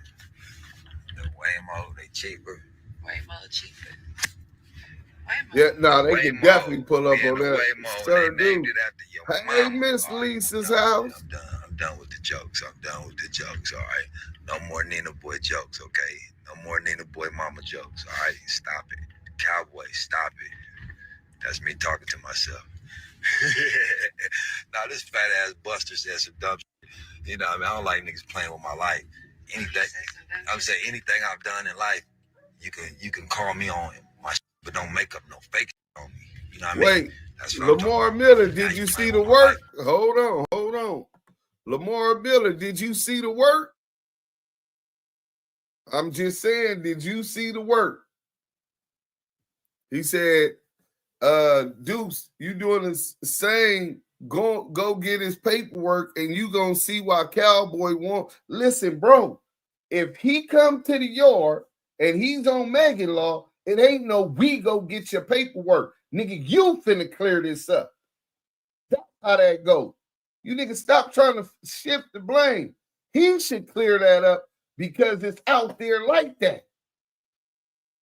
The Waymo, they cheaper. Way more cheaper. Way more. Yeah, no, they can Waymo, definitely pull up being on a that. Waymo, Sir, they named dude. it after your Hey, mama. Miss All right, Lisa's I'm done. house. I'm done with the jokes. All right? No more Nina Boy jokes, okay? No more Nina Boy mama jokes, all right? Stop it. Cowboy, stop it. That's me talking to myself. Now, this fat ass Buster said some dumb shit. You know what I mean? I don't like niggas playing with my life. Anything, I'm saying anything I've done in life, you can call me on my shit, but don't make up no fake shit on me. You know what I mean? Wait, That's what I'm Lamar talking Miller, about. Now did you see playing the with my work? life. Hold on. Lamar Miller, did you see the work? I'm just saying, did you see the work? He said, Deuce, you doing the same, go get his paperwork and you gonna see why Cowboy won't. Listen, bro, if he come to the yard and he's on Megan law, it ain't no we go get your paperwork. Nigga, you finna clear this up. That's how that go. You niggas stop trying to shift the blame. He should clear that up because it's out there like that.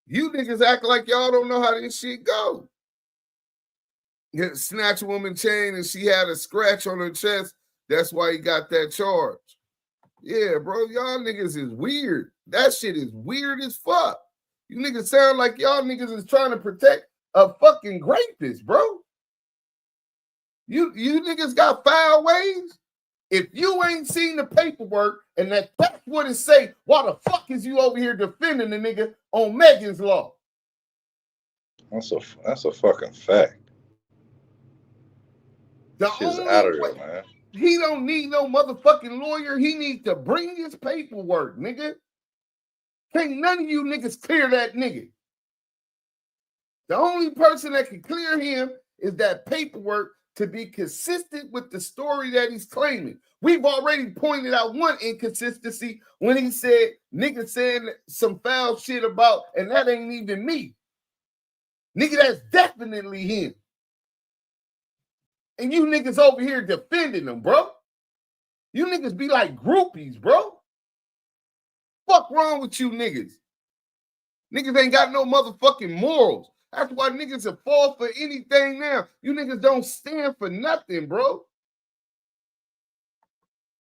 You niggas act like y'all don't know how this shit go. You snatch a woman chain and she had a scratch on her chest. That's why he got that charge. Yeah, bro, y'all niggas is weird. That shit is weird as fuck. You niggas sound like y'all niggas is trying to protect a fucking rapist, bro. You niggas got foul ways. If you ain't seen the paperwork and that's what it say, why the fuck is you over here defending the nigga on Megan's Law? That's a fucking fact. The Shit's only out of way, there, man. he don't need no motherfucking lawyer. He needs to bring his paperwork, nigga. Can't none of you niggas clear that nigga. The only person that can clear him is that paperwork to be consistent with the story that he's claiming. We've already pointed out one inconsistency when he said nigga saying some foul shit about, and that ain't even me. Nigga, that's definitely him. And you niggas over here defending them, bro. You niggas be like groupies, bro. Fuck wrong with you niggas? Niggas ain't got no motherfucking morals. That's why niggas will fall for anything now. You niggas don't stand for nothing, bro.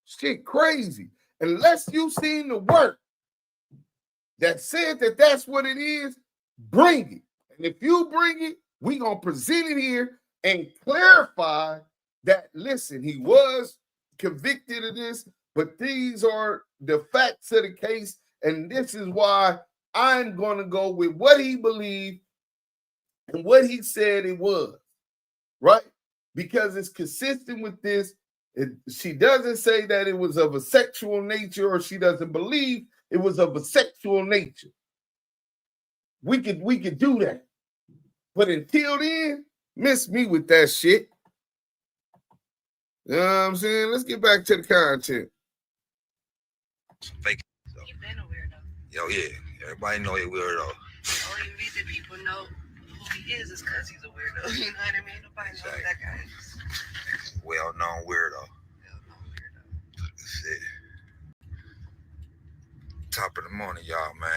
Shit crazy. Unless you seen the work that said that that's what it is, bring it. And if you bring it, we gonna present it here and clarify that, listen, he was convicted of this, but these are the facts of the case, and this is why I'm gonna go with what he believed and what he said it was, right? Because it's consistent with this. She doesn't say that it was of a sexual nature, or she doesn't believe it was of a sexual nature. We could do that. But until then, miss me with that shit. You know what I'm saying? Let's get back to the content. Fake. So. You've been a weirdo. Yo, yeah. Everybody know he weirdo. The only reason people know who he is because he's a weirdo. You know what I mean? Nobody knows Exactly. that guy is. Well-known weirdo. Well-known weirdo. That's it. Top of the morning, y'all, man.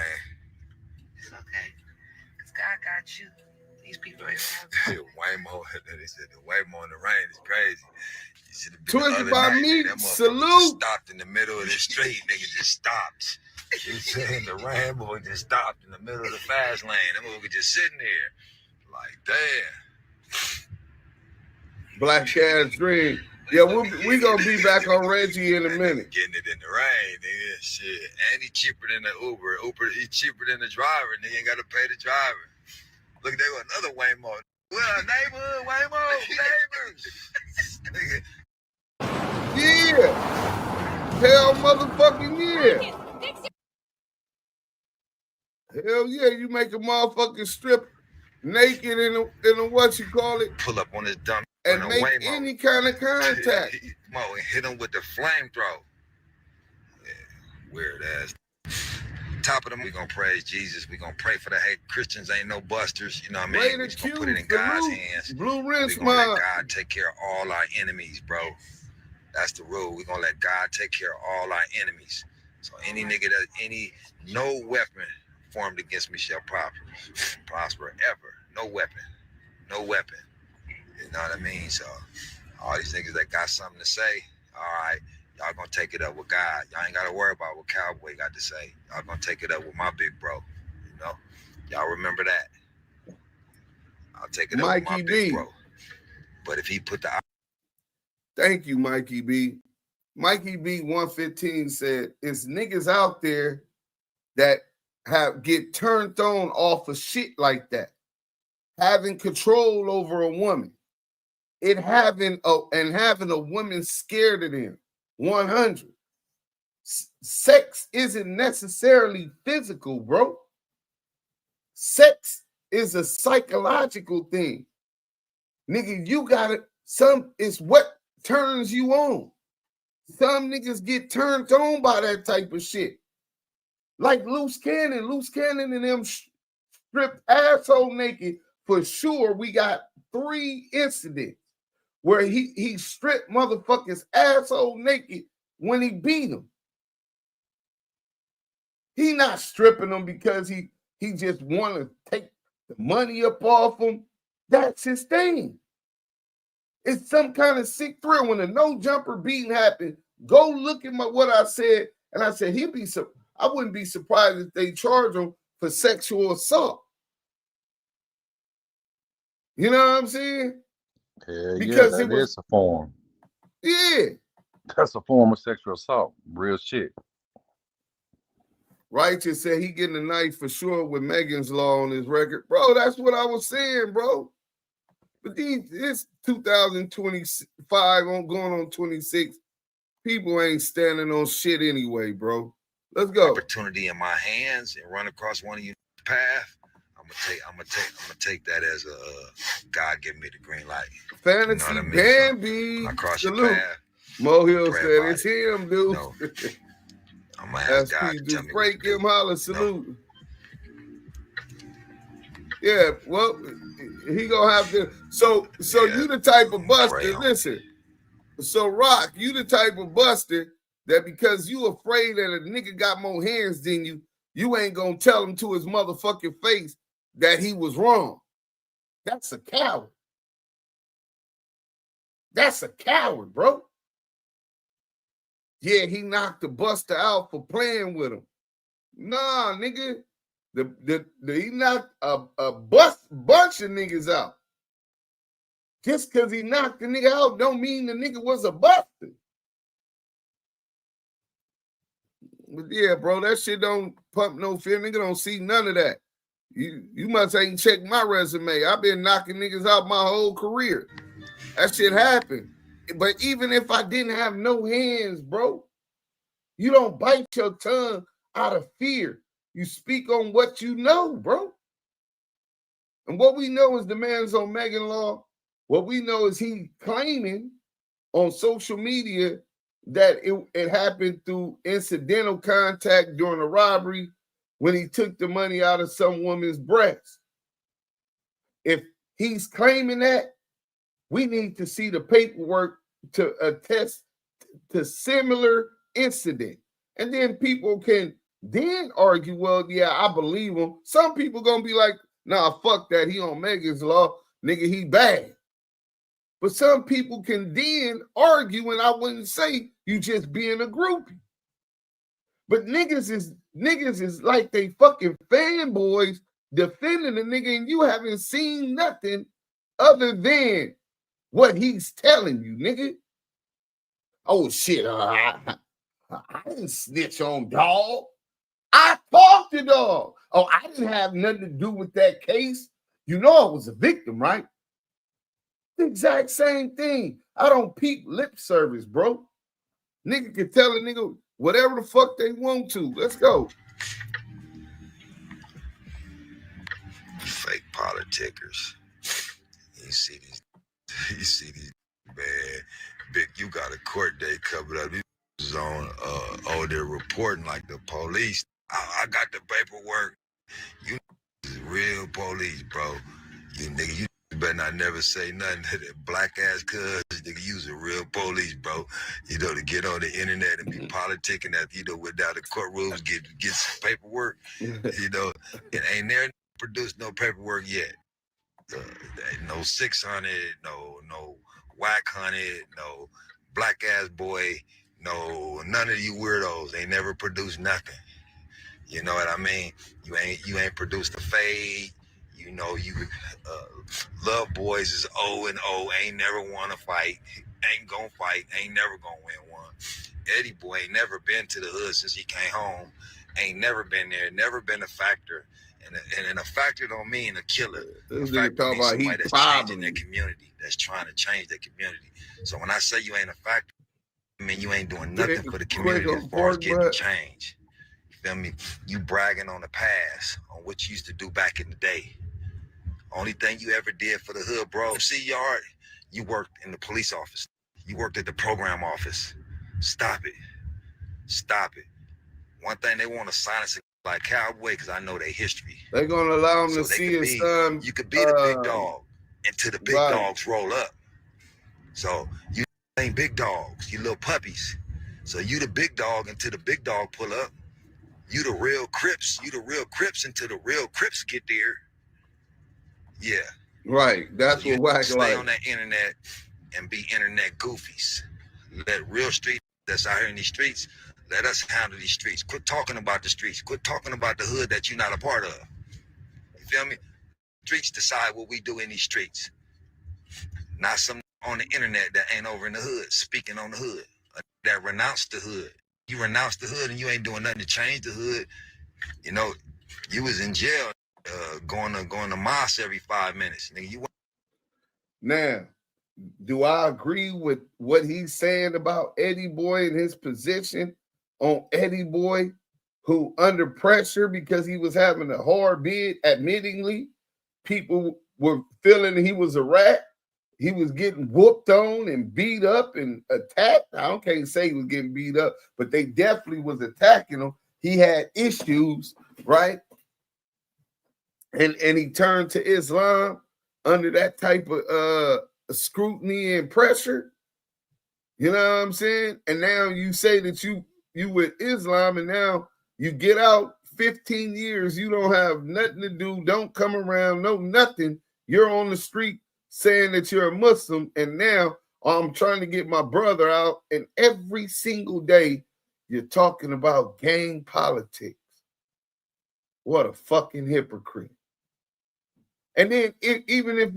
It's okay. Because God got you. These people ain't have Waymo, they said the Waymo in the rain is crazy. You should have been Twisted the by other night, me, that motherfucker salute. just stopped in the middle of the street. Nigga just stopped. You saying the Rambo just stopped in the middle of the fast lane. That motherfucker just sitting there. Like, damn. Black Cat's Dream. Yeah, we gonna be back on Reggie in a minute. Getting it in the rain, nigga. Shit. And he cheaper than the Uber. He cheaper than the driver. Nigga ain't gotta pay the driver. Look, they were another Waymo. Well, neighborhood Waymo, neighbors. Nigga. Yeah. Hell motherfucking yeah. Hell yeah, you make a motherfucking strip naked in a what you call it, Pull up on his dumb and make Waymo. any kind of contact. Mo, and hit him with the flamethrower. Yeah, weird ass. Top of them, we gonna praise Jesus. We gonna pray for the hate. Christians ain't no busters. You know what I mean? Way We to just gonna put it in God's hands. Blue We rinse gonna let my. God take care of all our enemies, bro. That's the rule. We gonna let God take care of all our enemies. So any nigga no weapon formed against me shall prosper ever. No weapon. You know what I mean? So all these niggas that got something to say, all right, y'all gonna take it up with God. Y'all ain't gotta worry about what Cowboy got to say. Y'all gonna take it up with my big bro. You know? Y'all remember that. I'll take it up with my Mikey big B. bro. But if he put the Thank you, Mikey B. Mikey B 115 said, it's niggas out there that get turned on off of shit like that. Having control over a woman. Having a woman scared of them. 100. Sex isn't necessarily physical, bro. Sex is a psychological thing. Nigga, you got it. It's what turns you on. Some niggas get turned on by that type of shit. Like Loose Cannon and them stripped asshole naked. For sure, we got 3 incidents where he stripped motherfuckers asshole naked when he beat him. He not stripping them because he just want to take the money up off him. That's his thing. It's some kind of sick thrill. When a no jumper beating happened, go look at what I said, and I said I wouldn't be surprised if they charge him for sexual assault. You know what I'm saying? Hell yeah, because it that was is a form. yeah. That's a form of sexual assault. Real shit. Righteous said he getting a knife for sure with Megan's Law on his record. Bro, that's what I was saying, bro. But it's 2025 on going on 26. People ain't standing on shit anyway, bro. Let's go. Opportunity in my hands and run across one of you path. I'm gonna take that as a God give me the green light. Fantasy you know what I mean? Bambi. So, I cross Salute. your path. Mo Hill Pray said about it's him, dude. No. I'm gonna ask God to tell me what to break do. him, holler, salute. Yeah, well, he gonna have to. So Yeah, you the type of buster. pray on Listen, so Rock, you the type of buster that because you afraid that a nigga got more hands than you, you ain't gonna tell him to his motherfucking face that he was wrong. That's a coward. That's a coward, bro. Yeah, he knocked the buster out for playing with him. Nah, nigga. He knocked a bunch of niggas out. Just because he knocked the nigga out don't mean the nigga was a buster. But yeah, bro, that shit don't pump no fear. Nigga don't see none of that. You must ain't checked my resume. I've been knocking niggas out my whole career. That shit happened. But even if I didn't have no hands, bro, you don't bite your tongue out of fear. You speak on what you know, bro. And what we know is the man's on Megan Law. What we know is he claiming on social media that it happened through incidental contact during a robbery when he took the money out of some woman's breast. If he's claiming that, we need to see the paperwork to attest to similar incident. And then people can then argue, well, yeah, I believe him. Some people gonna be like, nah, fuck that. He on Megan's Law. Nigga, he bad. But some people can then argue, and I wouldn't say you just being a groupie. But niggas is like they fucking fanboys defending the nigga, and you haven't seen nothing other than what he's telling you, nigga. Oh shit, I didn't snitch on dog. I talked to dog. Oh, I didn't have nothing to do with that case. You know I was a victim, right? The exact same thing. I don't peep lip service, bro. Nigga can tell a nigga whatever the fuck they want to. Let's go. Fake politicers. You see these, man. Big, you got a court date coming up. These on they're reporting like the police. I got the paperwork. You real police, bro. You nigga, you better not never say nothing to that black ass cuz nigga. Use a real police, bro. You know, to get on the internet and be politicking that, you know, without the courtrooms get some paperwork. You know, it ain't there produced no paperwork yet. No 600, no WACK100, no black ass boy, no none of you weirdos. They never produced nothing. You know what I mean? You ain't produced a fade. You know, you Love Boys is 0-0. Ain't never won a fight. Ain't gonna fight. Ain't never gonna win one. Eddieboy ain't never been to the hood since he came home. Ain't never been there. Never been a factor. And a factor don't mean a killer. A factor means somebody that's changing their community. That's trying to change their community. So when I say you ain't a factor, I mean you ain't doing nothing for the community as far as getting change. Feel me? You bragging on the past, on what you used to do back in the day. Only thing you ever did for the hood, bro. See, yard, you worked in the police office. You worked at the program office. Stop it. Stop it. One thing they want to silence it like Cowboy, because I know their history. They're gonna allow him to see his son. You could be the big dog until the big dogs roll up. So you ain't big dogs, you little puppies. So you the big dog until the big dog pull up. You the real Crips. You the real Crips until the real Crips get there. Yeah. Right. That's what Wack like. Stay on that internet and be internet goofies. Let real street that's out here in these streets, let us handle these streets. Quit talking about the streets. Quit talking about the hood that you're not a part of. You feel me? Streets decide what we do in these streets. Not some on the internet that ain't over in the hood, speaking on the hood, that renounced the hood. You renounce the hood and you ain't doing nothing to change the hood. You know, you was in jail, going to mosque every 5 minutes. Nigga, you. Now, do I agree with what he's saying about Eddieboy and his position on Eddieboy, who under pressure because he was having a hard bid, admittingly, people were feeling he was a rat. He was getting whooped on and beat up and attacked. Can't say he was getting beat up, but they definitely was attacking him. He had issues, right? And he turned to Islam under that type of scrutiny and pressure. You know what I'm saying? And now you say that you with Islam, and now you get out 15 years, you don't have nothing to do, don't come around, no nothing. You're on the street saying that you're a Muslim, and now I'm trying to get my brother out, and every single day you're talking about gang politics. What a fucking hypocrite. And then even if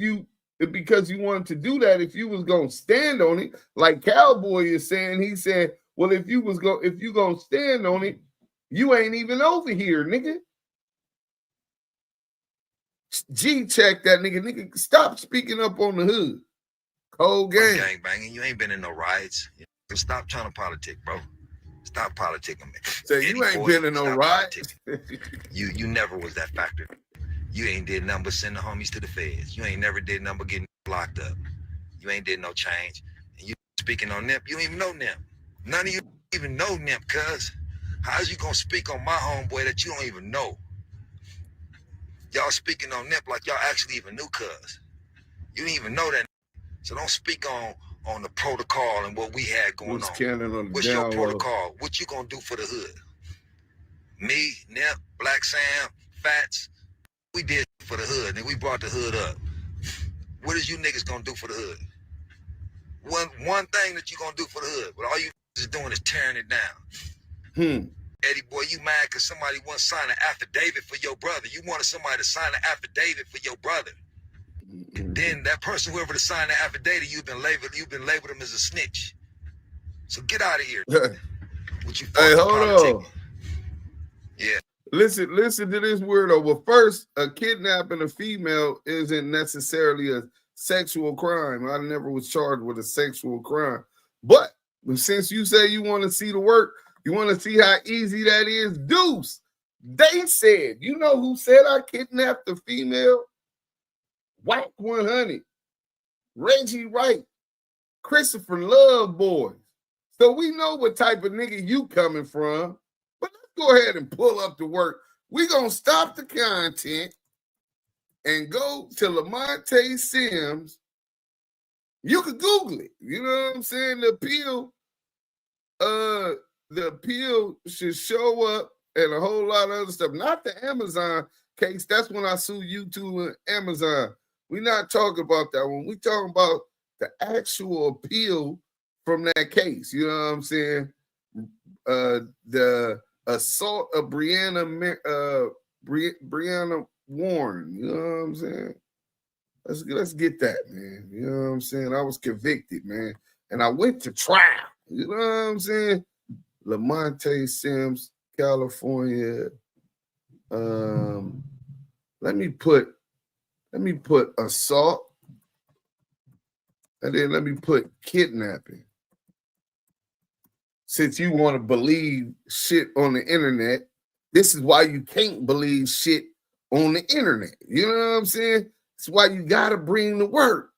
because you wanted to do that, if you was going to stand on it, like Cowboy is saying, he said, well, if you going to stand on it, you ain't even over here, nigga. G-check that nigga. Nigga, stop speaking up on the hood. Cold game. Gang banging. You ain't been in no riots. Stop trying to politic, bro. Stop politicking, man. So you ain't been in no riots. You never was that factor. You ain't did nothing but send the homies to the feds. You ain't never did nothing but getting locked up. You ain't did no change. And you speaking on Nip, you don't even know Nip. None of you even know Nip, cuz. How's you gonna speak on my homeboy that you don't even know? Y'all speaking on Nip like y'all actually even knew cuz. You didn't even know that. So don't speak on the protocol and what we had going on. What's your protocol? What you gonna do for the hood? Me, Nip, Black Sam, Fats, we did for the hood, and we brought the hood up. What is you niggas gonna do for the hood? One thing that you gonna do for the hood, but all you is doing is tearing it down. Eddieboy, you mad because somebody wants to sign an affidavit for your brother. You wanted somebody to sign an affidavit for your brother. And then that person, whoever to sign the affidavit, you've been labeled him as a snitch. So get out of here. What you hey, hold on. Yeah. Listen to this weirdo. Well, first, a kidnapping a female isn't necessarily a sexual crime. I never was charged with a sexual crime. But since you say you want to see the work, you want to see how easy that is, Deuce. They said, you know who said I kidnapped a female? WACK100, Reggie Wright, Christopher Lovejoy. So we know what type of nigga you coming from. But let's go ahead and pull up the work. We're going to stop the content and go to Lamonte Sims. You can Google it. You know what I'm saying? The appeal should show up and a whole lot of other stuff. Not the Amazon case. That's when I sue YouTube and Amazon. We're not talking about that one. We're talking about the actual appeal from that case. You know what I'm saying? The assault of Brianna Warren. You know what I'm saying? Let's get that, man. You know what I'm saying? I was convicted, man. And I went to trial. You know what I'm saying? Lamonte Sims, California. Let me put assault, and then let me put kidnapping. Since you want to believe shit on the internet, this is why you can't believe shit on the internet. You know what I'm saying? That's why you got to bring the work.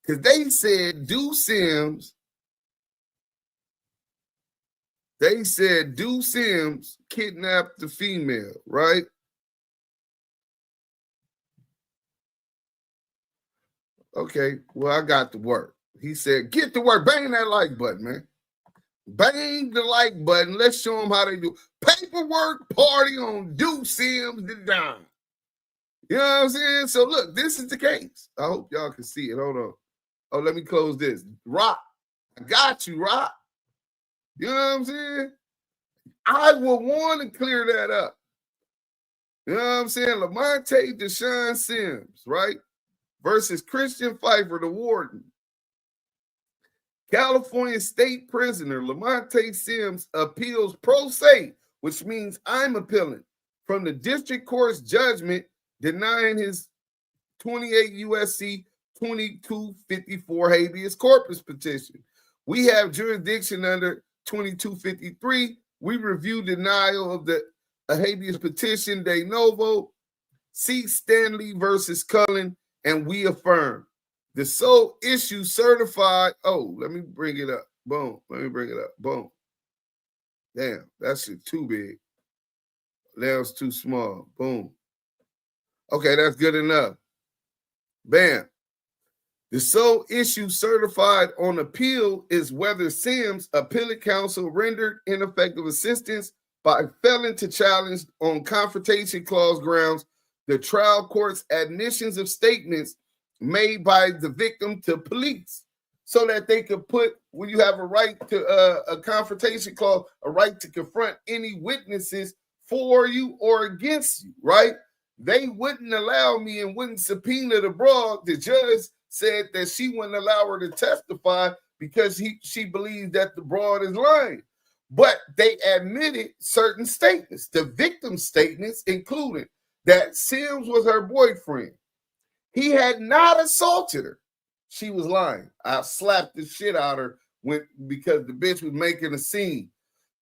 Because they said Duse Sims kidnapped the female, right? Okay, well, I got the work. He said, get to work. Bang that like button, man. Bang the like button. Let's show them how they do. Paperwork party on Duse Sims the Don. You know what I'm saying? So, look, this is the case. I hope y'all can see it. Hold on. Oh, let me close this. Rock. I got you, Rock. You know what I'm saying? I would want to clear that up. You know what I'm saying? Lamonte Deshaun Sims, right? Versus Christian Pfeiffer, the warden. California state prisoner Lamonte Sims appeals pro se, which means I'm appealing from the district court's judgment denying his 28 USC 2254 habeas corpus petition. We have jurisdiction under 2253. We review denial of the habeas petition de novo. See Stanley versus Cullen, and we affirm. The sole issue certified. Oh, let me bring it up. Boom. Let me bring it up. Boom. Damn, that shit too big. That was too small. Boom. Okay, that's good enough. Bam. The sole issue certified on appeal is whether Sims' appellate counsel rendered ineffective assistance by failing to challenge on confrontation clause grounds the trial court's admissions of statements made by the victim to police, so that they could put, when you have a right to a confrontation clause, a right to confront any witnesses for you or against you, right? They wouldn't allow me and wouldn't subpoena the broad. The judge said that she wouldn't allow her to testify because she believes that the broad is lying. But they admitted certain statements, the victim statements, including that Sims was her boyfriend. He had not assaulted her. She was lying. I slapped the shit out of her because the bitch was making a scene.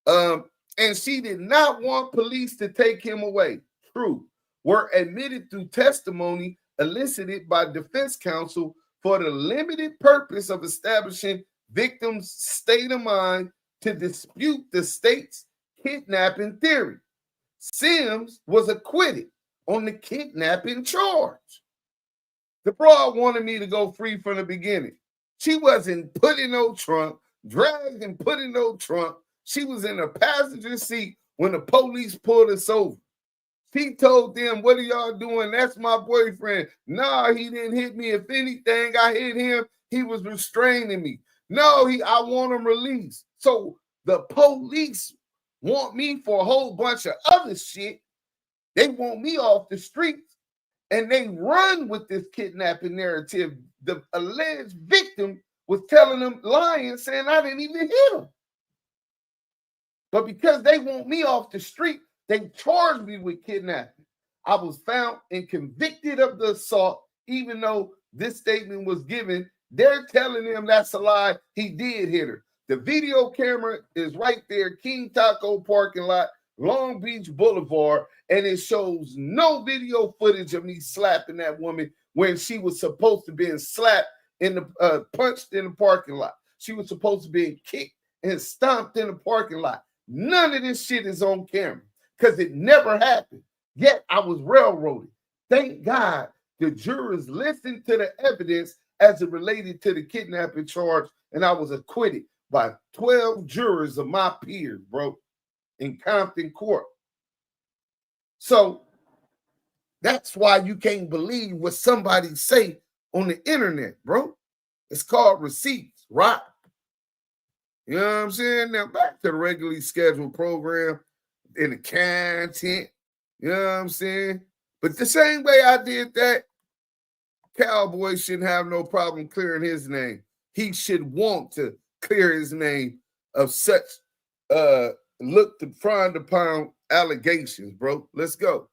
And she did not want police to take him away. True. Were admitted through testimony elicited by defense counsel for the limited purpose of establishing victims' state of mind to dispute the state's kidnapping theory. Sims was acquitted on the kidnapping charge. The broad wanted me to go free from the beginning. She wasn't put in no trunk, dragged and put in no trunk. She was in a passenger seat when the police pulled us over. She told them, "What are y'all doing? That's my boyfriend." "No, he didn't hit me. If anything, I hit him. He was restraining me." "No, I want him released." So the police want me for a whole bunch of other shit. They want me off the streets, and they run with this kidnapping narrative. The alleged victim was telling them, lying, saying I didn't even hit him. But because they want me off the street, they charged me with kidnapping. I was found and convicted of the assault, even though this statement was given. They're telling them that's a lie. He did hit her. The video camera is right there, King Taco parking lot, Long Beach Boulevard, and it shows no video footage of me slapping that woman when she was supposed to be slapped in the punched in the parking lot. She was supposed to be kicked and stomped in the parking lot. None of this shit is on camera because it never happened. Yet I was railroaded. Thank God the jurors listened to the evidence as it related to the kidnapping charge, and I was acquitted by 12 jurors of my peers, bro, in Compton Court. So that's why you can't believe what somebody say on the internet, bro. It's called receipts, right? You know what I'm saying? Now back to the regularly scheduled program and the content. You know what I'm saying? But the same way I did that, Cowboy shouldn't have no problem clearing his name. He should want to clear his name of such look to frowned upon allegations, bro. Let's go.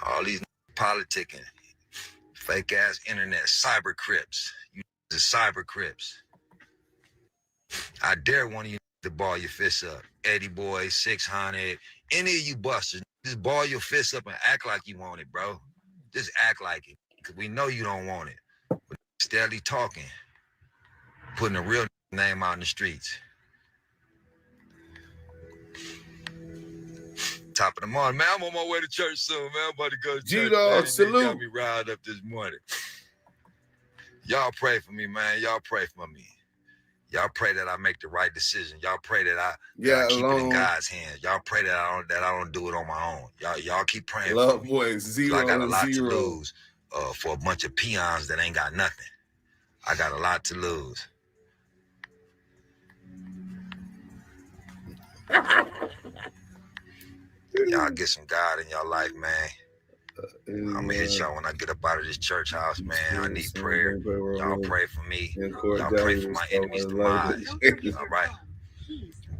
All these politicking, fake ass internet, cyber crips. You the cyber crips. I dare one of you to ball your fists up. Eddieboy, 600, any of you busters, just ball your fists up and act like you want it, bro. Just act like it. Because we know you don't want it. But steadily talking, putting a real name out in the streets. Top of the morning, man. I'm on my way to church soon, man. I'm about to go to church. G-Dog, salute. Got me riled up this morning. Y'all pray for me, man. Y'all pray for me. Y'all pray that I make the right decision. Y'all pray that I keep it in God's hands. Y'all pray that I don't do it on my own. Y'all keep praying for me. Lovejoy, 0-0. I got a lot to lose for a bunch of peons that ain't got nothing. I got a lot to lose. Y'all get some God in your life, man. I'm gonna hit y'all when I get up out of this church house, man. I need prayer. Y'all pray for me. Y'all pray for my enemies' demise. All right.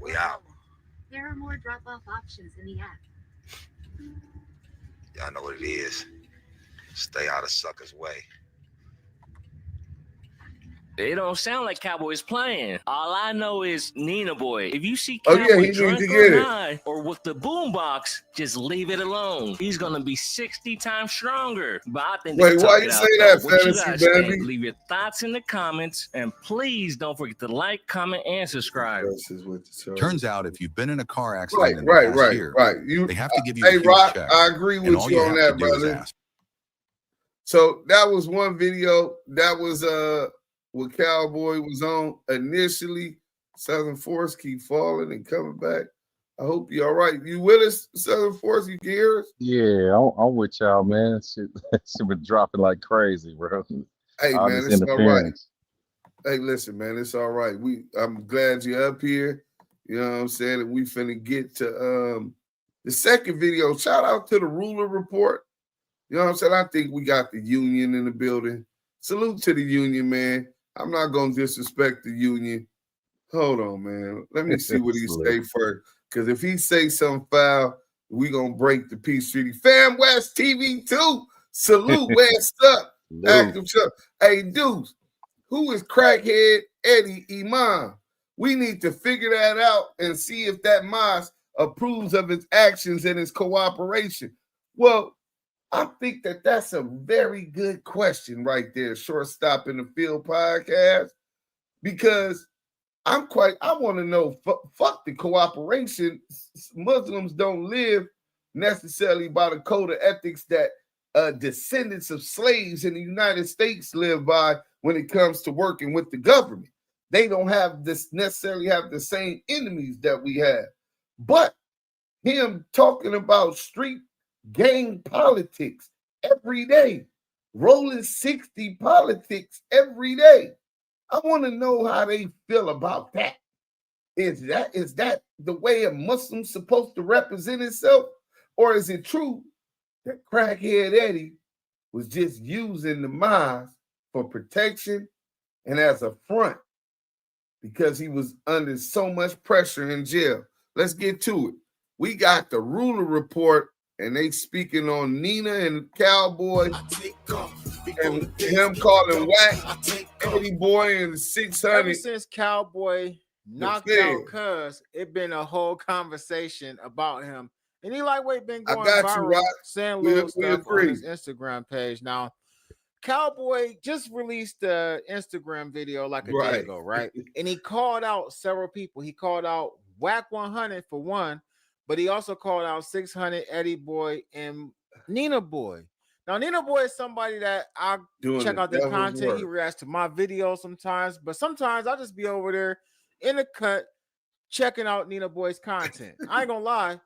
We out. There are more drop-off options in the app. Y'all know what it is. Stay out of suckers' way. It don't sound like Cowboy's playing. All I know is Nina Boy. If you see Cowboy drunk or high or with the boombox, just leave it alone. He's gonna be 60 times stronger. But I think wait, why you say that, Fantasy Baby? Leave your thoughts in the comments, and please don't forget to like, comment, and subscribe. Turns out if you've been in a car accident in the past year, they have to give you a huge Rock, check. I agree with you on that, brother. So that was one video. That was what Cowboy was on initially. Southern Force keep falling and coming back. I hope you all right. You with us, Southern Force? You can hear us? Yeah, I'm with y'all, man. Shit been dropping like crazy, bro. Hey, man, it's all right. Hey, listen, man, it's all right. I'm glad you're up here. You know what I'm saying? And we finna get to the second video. Shout out to the Ruler Report. You know what I'm saying? I think we got the union in the building. Salute to the union, man. I'm not going to disrespect the union. Hold on, man. Let me see what he say first. Because if he say something foul, we going to break the peace treaty. Fam West TV 2. Salute. West up. Active Chuck. Hey, Deuce, who is crackhead Eddie Imam? We need to figure that out and see if that mosque approves of his actions and his cooperation. Well, I think that's a very good question right there, Shortstop in the Field podcast, because I want to know, fuck the cooperation. Muslims don't live necessarily by the code of ethics that descendants of slaves in the United States live by when it comes to working with the government. They don't necessarily have the same enemies that we have. But him talking about street gang politics every day, rolling 60 politics every day. I want to know how they feel about that. Is that the way a Muslim's supposed to represent itself? Or is it true that crackhead Eddie was just using the mosque for protection and as a front because he was under so much pressure in jail? Let's get to it. We got the Ruler Report, and they speaking on Nina and Cowboy and him calling Wack Eddieboy and 600. Ever since Cowboy knocked out Cuz, it been a whole conversation about him. And he lightweight been going viral, saying little stuff on his Instagram page. Now, Cowboy just released the Instagram video like a day ago, right? And he called out several people. He called out WACK100 for one, but he also called out 600, Eddieboy, and Nina Boy. Now, Nina Boy is somebody that I check out their content. He reacts to my videos sometimes, but sometimes I'll just be over there in the cut checking out Nina Boy's content. I ain't gonna lie.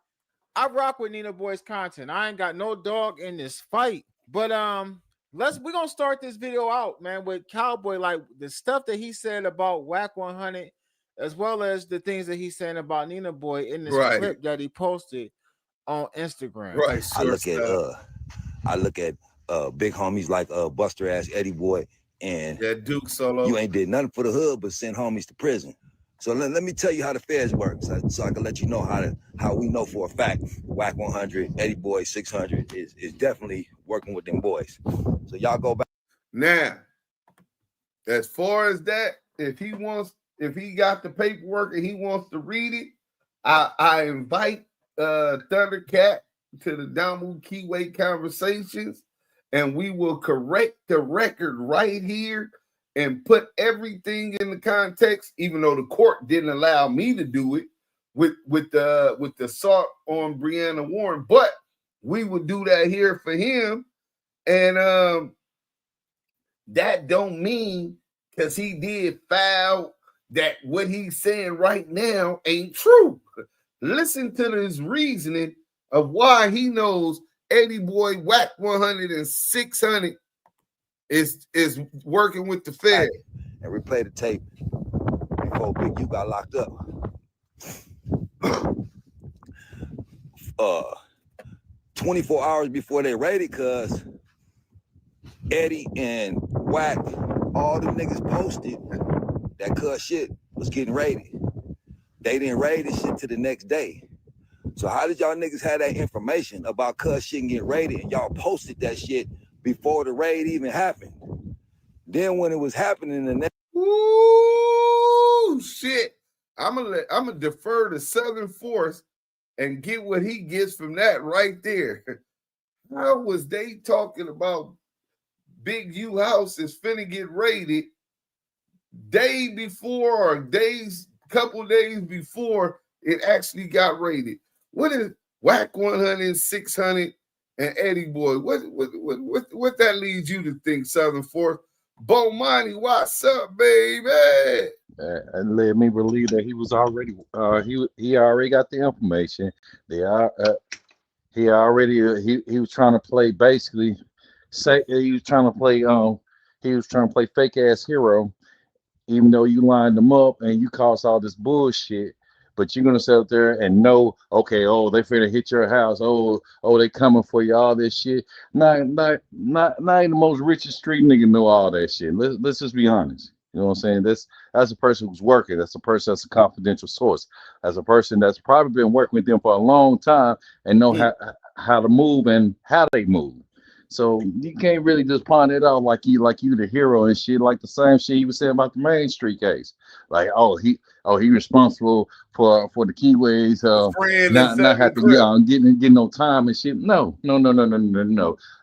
I rock with Nina Boy's content. I ain't got no dog in this fight. But we're gonna start this video out, man, with Cowboy, like the stuff that he said about WACK100, as well as the things that he's saying about Nina Boy in this clip that he posted on Instagram. Right. I look at big homies like Buster ass Eddieboy and that Duke Solo. You ain't did nothing for the hood but send homies to prison. So let me tell you how the feds work, so I can let you know how we know for a fact WACK100, Eddieboy, 600 is definitely working with them boys. So y'all go back. Now, as far as that, if he got the paperwork and he wants to read it, I invite ThunderCat to the Damu Kiwe Conversations, and we will correct the record right here and put everything in the context, even though the court didn't allow me to do it with the assault on Breonna Warren. But we would do that here for him. And that don't mean because he did foul that what he's saying right now ain't true. Listen to his reasoning of why he knows Eddieboy, WACK100, and 600 is working with the Fed. And replay the tape before Big U got locked up. 20 24 hours before they raided, cuz Eddie and Wack, all them niggas posted that cuz shit was getting raided. They didn't raid this shit till the next day. So how did y'all niggas have that information about cuz shit getting raided and y'all posted that shit before the raid even happened? Then when it was happening the next shit. I'm gonna defer to Southern Force and get what he gets from that right there. How was they talking about Big U house is finna get raided day before or couple days before it actually got raided? What is WACK100-SIXHUNNET and Eddieboy? What that leads you to think, Southern Force? Bo Monty, what's up, baby? And led me believe that he was already he already got the information. He was trying to play basically he was trying to play fake ass hero, even though you lined them up and you caused all this bullshit. But you're gonna sit up there and know, okay, oh, they finna hit your house, oh, they coming for you, all this shit. Not even the most richest street nigga know all that shit. Let's just be honest. You know what I'm saying? That's a person who's working. That's a person that's a confidential source. That's a person that's probably been working with them for a long time and know how to move and how they move. So you can't really just pawn it out like you the hero and shit, like the same shit he was saying about the Main Street case. Like, he responsible for the Kiwes not have to get no time and shit. No.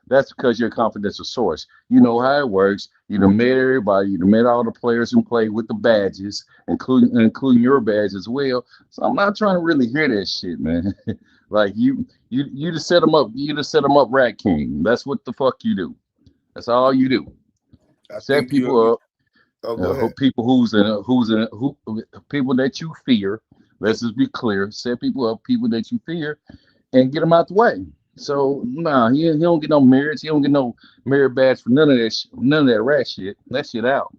That's because you're a confidential source. You know how it works. You done met everybody. You done met all the players who play with the badges, including your badge as well. So I'm not trying to really hear that shit, man. Like you just set them up. You just set them up, Rat King. That's what the fuck you do. That's all you do. Set people up. People people that you fear. Let's just be clear. Set people up, people that you fear, and get them out the way. So he don't get no merits. He don't get no merit badge for none of that rat shit. That shit out.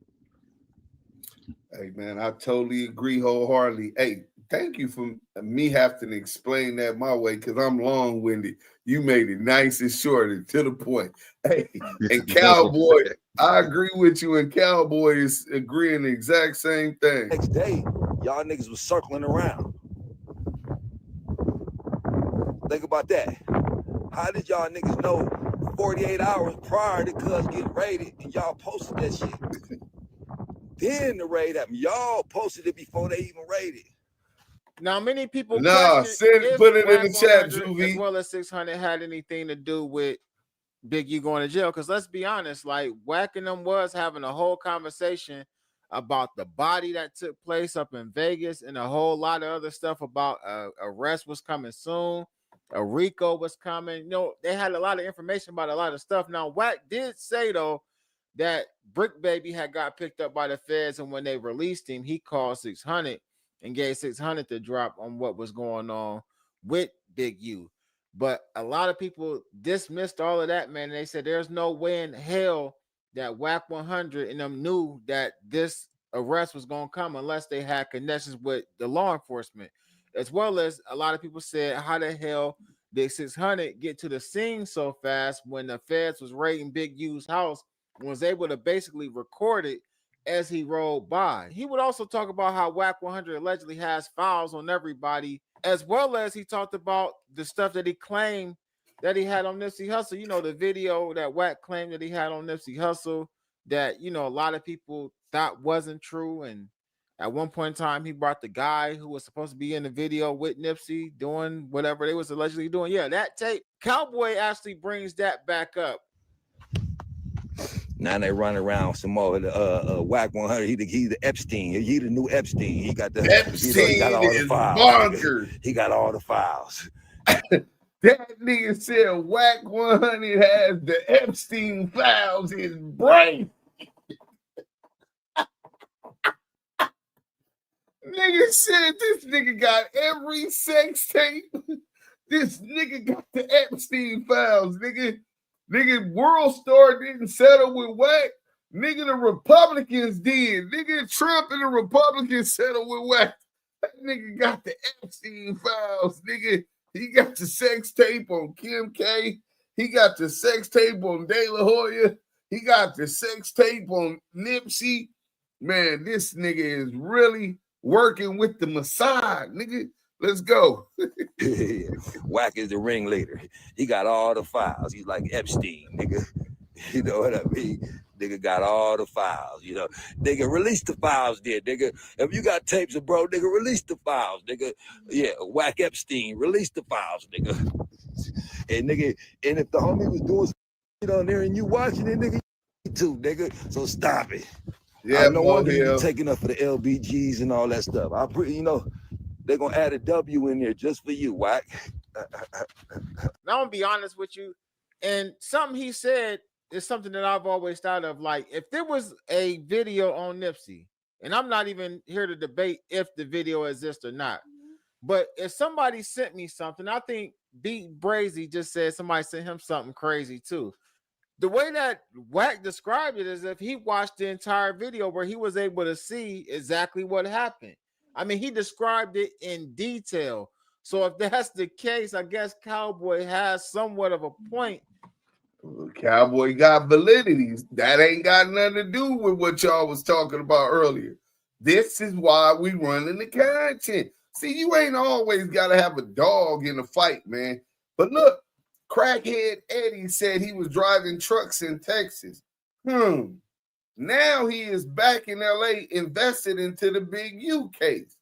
Hey man, I totally agree wholeheartedly. Hey, thank you for me having to explain that my way because I'm long-winded. You made it nice and short and to the point. Hey, and Cowboy, I agree with you, and Cowboy is agreeing the exact same thing. Next day, y'all niggas was circling around. Think about that. How did y'all niggas know 48 hours prior to cuz getting raided and y'all posted that shit? Then the raid happened. Y'all posted it before they even raided. Now, many people put it in the chat, Juvie. As well as 600 had anything to do with Big U going to jail. Because let's be honest, like Wack and them was having a whole conversation about the body that took place up in Vegas and a whole lot of other stuff about arrest was coming soon. A Rico was coming. You know, they had a lot of information about a lot of stuff. Now, Wack did say, though, that Brick Baby had got picked up by the feds, and when they released him, he called 600 and gave 600 the drop on what was going on with Big U. But a lot of people dismissed all of that, man. And they said there's no way in hell that WACK 100 and them knew that this arrest was going to come unless they had connections with the law enforcement. As well as a lot of people said, how the hell did 600 get to the scene so fast when the feds was raiding Big U's house and was able to basically record it as he rolled by? He would also talk about how WACK 100 allegedly has files on everybody, as well as he talked about the stuff that he claimed that he had on Nipsey Hussle. You know, the video that Wack claimed that he had on Nipsey Hussle that, you know, a lot of people thought wasn't true. And at one point in time, he brought the guy who was supposed to be in the video with Nipsey doing whatever they was allegedly doing. Yeah, that tape. Cowboy actually brings that back up. Now they run around some more. WACK 100. He the Epstein. He the new Epstein. He got the Epstein. He got all the files. Bonkers. He got all the files. That nigga said WACK 100 has the Epstein files in his brain. Nigga said this nigga got every sex tape. This nigga got the Epstein files, nigga. Nigga, World Star didn't settle with Wack. Nigga, the Republicans did. Nigga, Trump and the Republicans settled with Wack. That nigga got the Epstein files, nigga. He got the sex tape on Kim K. He got the sex tape on De La Hoya. He got the sex tape on Nipsey. Man, this nigga is really working with the Mossad, nigga. Let's go. Wack is the ringleader. He got all the files. He's like Epstein, nigga. You know what I mean? Nigga got all the files, you know. Nigga, release the files there, nigga. If you got tapes of bro, nigga, release the files, nigga. Yeah, Wack Epstein, release the files, nigga. And nigga, and if the homie was doing shit on there and you watching it, nigga, you too, nigga. So stop it. Yeah, no wonder you be taking up for the LBGs and all that stuff. You know, they're gonna add a W in there just for you, Wack. Now I'm gonna be honest with you, and something he said is something that I've always thought of. Like, if there was a video on Nipsey, and I'm not even here to debate if the video exists or not, but if somebody sent me something, I think Beat Brazy just said somebody sent him something crazy too. The way that Wack described it is if he watched the entire video where he was able to see exactly what happened. I mean, he described it in detail. So if that's the case, I guess Cowboy has somewhat of a point. Cowboy got validity. That ain't got nothing to do with what y'all was talking about earlier. This is why we running the content. See, you ain't always got to have a dog in the fight, man. But look, Crackhead Eddie said he was driving trucks in Texas. Now he is back in LA, invested into the Big U case.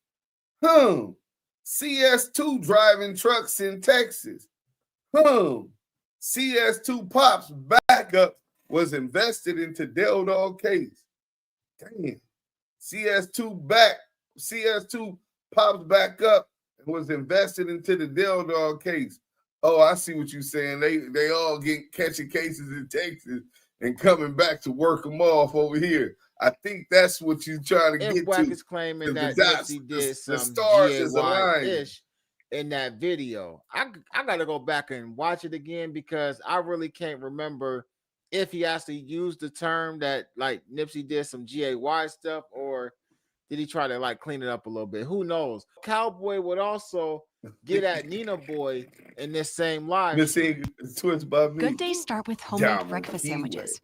CS2 driving trucks in Texas. CS2 Pop's backup was invested into Del Dog case. Damn. CS2 Pop's back up and was invested into the Del Dog case. Oh, I see what you're saying. They all get catching cases in Texas and coming back to work them off over here. I think that's what you're trying to get to. Wack is claiming that Nipsey did some GAY-ish in that video. I got to go back and watch it again because I really can't remember if he actually used the term that like Nipsey did some GAY stuff, or did he try to like clean it up a little bit? Who knows? Cowboy would also get at Nina Boy in this same live. Good days start with homemade breakfast sandwiches.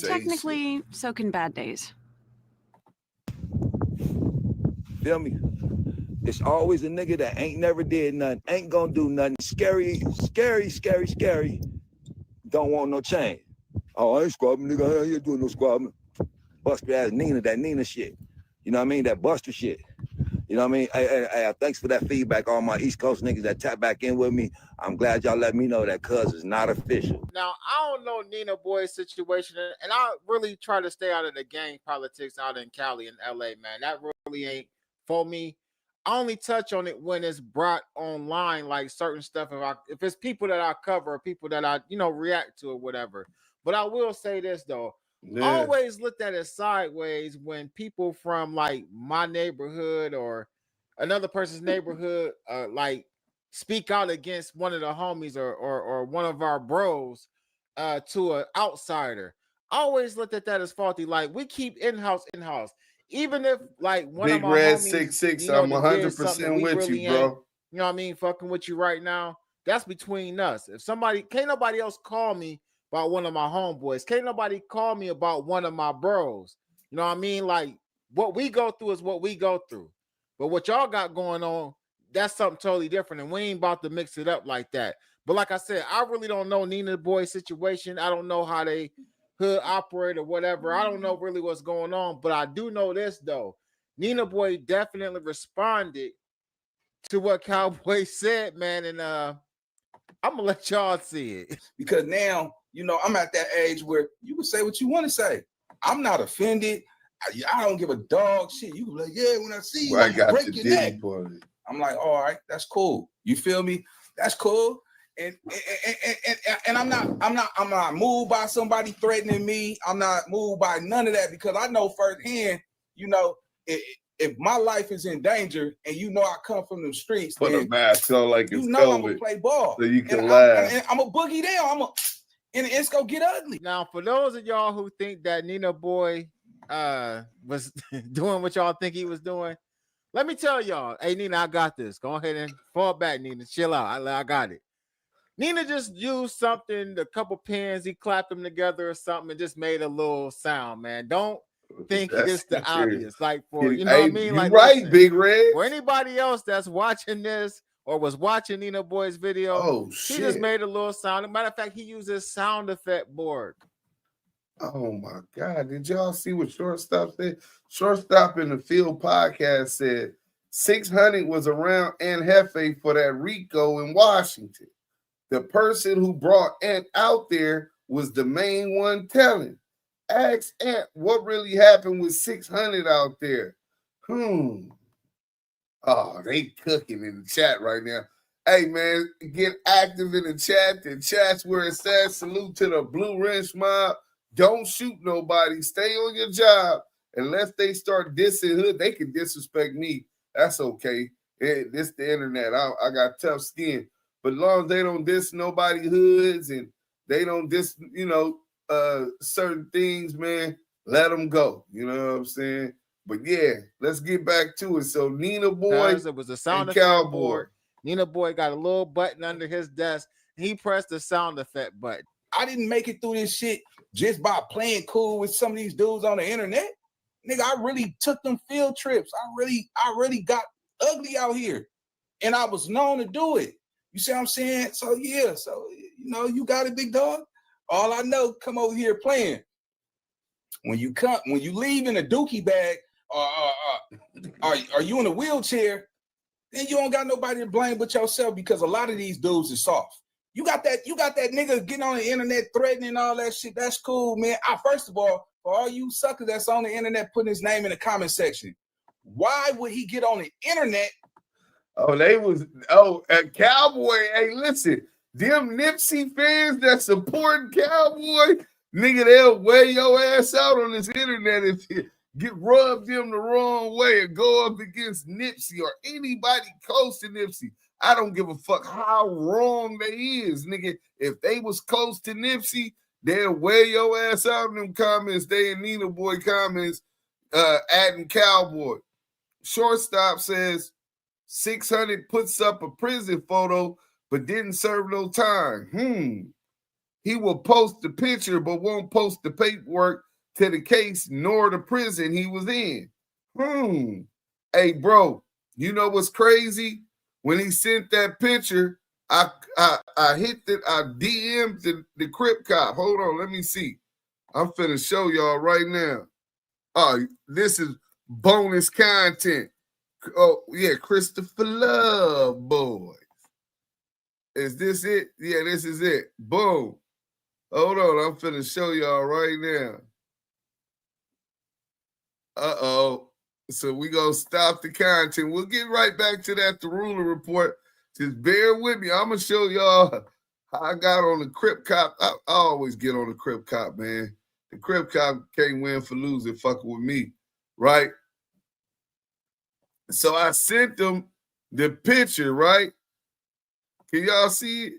Technically, so can bad days. Feel me? It's always a nigga that ain't never did nothing, ain't gonna do nothing. Scary. Don't want no change. Oh, I ain't squabbing, nigga. I ain't doing no squabbing. Buster ass Nina, that Nina shit. You know what I mean? That Buster shit. You know what I mean? Hey, thanks for that feedback, all my East Coast niggas that tap back in with me. I'm glad y'all let me know that cuz is not official. Now, I don't know Nina Boy's situation, and I really try to stay out of the gang politics out in Cali and LA, man. That really ain't for me. I only touch on it when it's brought online, like certain stuff. If it's people that I cover, or people that I, react to or whatever. But I will say this, though. Yeah. I always looked at it sideways when people from like my neighborhood or another person's neighborhood like speak out against one of the homies or one of our bros to an outsider. I always looked at that as faulty. Like, we keep in-house. Even if like one Big of my Red homies, 66, I'm 100% with really you, bro. You know what I mean? Fucking with you right now. That's between us. If can't nobody else call me about one of my homeboys. Can't nobody call me about one of my bros. You know what I mean? Like, what we go through is what we go through. But what y'all got going on, that's something totally different. And we ain't about to mix it up like that. But like I said, I really don't know Nina Boy's situation. I don't know how they hood operate or whatever. I don't know really what's going on. But I do know this, though. Nina Boy definitely responded to what Cowboy said, man. And I'm going to let y'all see it. Because now, I'm at that age where you can say what you want to say. I'm not offended. I don't give a dog shit. You can be like, yeah, when I see you, I'm gonna break your neck. I'm like, all right, that's cool. You feel me? That's cool. And I'm not moved by somebody threatening me. I'm not moved by none of that because I know firsthand, if my life is in danger and I come from the streets, put a mask on like it's COVID, I'm gonna play ball. So you can laugh. I'm a boogie down. And it's gonna get ugly. Now, for those of y'all who think that Nina Boy was doing what y'all think he was doing, Let me tell y'all. Hey, Nina, I got this. Go ahead and fall back, Nina. Chill out. I got it. Nina just used something, a couple pins. He clapped them together or something and just made a little sound, man. Don't think it's the obvious. Like for, you know what I mean? You're like, right, listen, Big Red. for anybody else that's watching this or was watching Nina Boy's video, he just made a little sound. Matter of fact, he used his sound effect board. Oh my God. Did y'all see what Shortstop said? Shortstop in the Field podcast said 600 was around Aunt Hefe for that Rico in Washington. The person who brought Aunt out there was the main one telling. Ask Aunt what really happened with 600 out there. Oh, they cooking in the chat right now. Hey, man, get active in the chat. The chat's where it says salute to the Blue Wrench mob. Don't shoot nobody. Stay on your job. Unless they start dissing hood, they can disrespect me. That's okay. This the internet. I got tough skin. But as long as they don't diss nobody hoods and they don't diss, certain things, man, let them go. You know what I'm saying? But yeah, let's get back to it. So Nina Boy, it was a sound and effect Cowboy. board. Nina Boy got a little button under his desk. He pressed the sound effect button. I didn't make it through this shit just by playing cool with some of these dudes on the internet. Nigga, I really took them field trips. I really got ugly out here. And I was known to do it. You see what I'm saying? So yeah, you got it, big dog. All I know, come over here playing. When you leave in a dookie bag, are you in a wheelchair, then you don't got nobody to blame but yourself, because a lot of these dudes is soft. You got that nigga getting on the internet threatening all that shit. That's cool, man. First of all, for all you suckers that's on the internet putting his name in the comment section, why would he get on the internet? Cowboy. Hey, listen, them Nipsey fans that support Cowboy, nigga, they'll wear your ass out on this internet if you get rubbed them the wrong way and go up against Nipsey or anybody close to Nipsey. I don't give a fuck how wrong they is, nigga. If they was close to Nipsey, they'll wear your ass out in them comments. They in Nina Boy comments, adding Cowboy. Shortstop says 600 puts up a prison photo but didn't serve no time. He will post the picture but won't post the paperwork to the case nor the prison he was in. Hey, bro, you know what's crazy? When he sent that picture, I DM'd the Crip cop. Hold on, let me see. I'm finna show y'all right now. Oh, this is bonus content. Oh, yeah, Christopher Love Boys. Is this it? Yeah, this is it. Boom. Hold on, I'm finna show y'all right now. Uh-oh. So we gonna stop the content. We'll get right back to that, the ruler report. Just bear with me. I'm gonna show y'all how I got on the Crip Cop. I always get on the Crip Cop, man. The Crip Cop can't win for losing fucking with me, right? So I sent them the picture, right? Can y'all see it?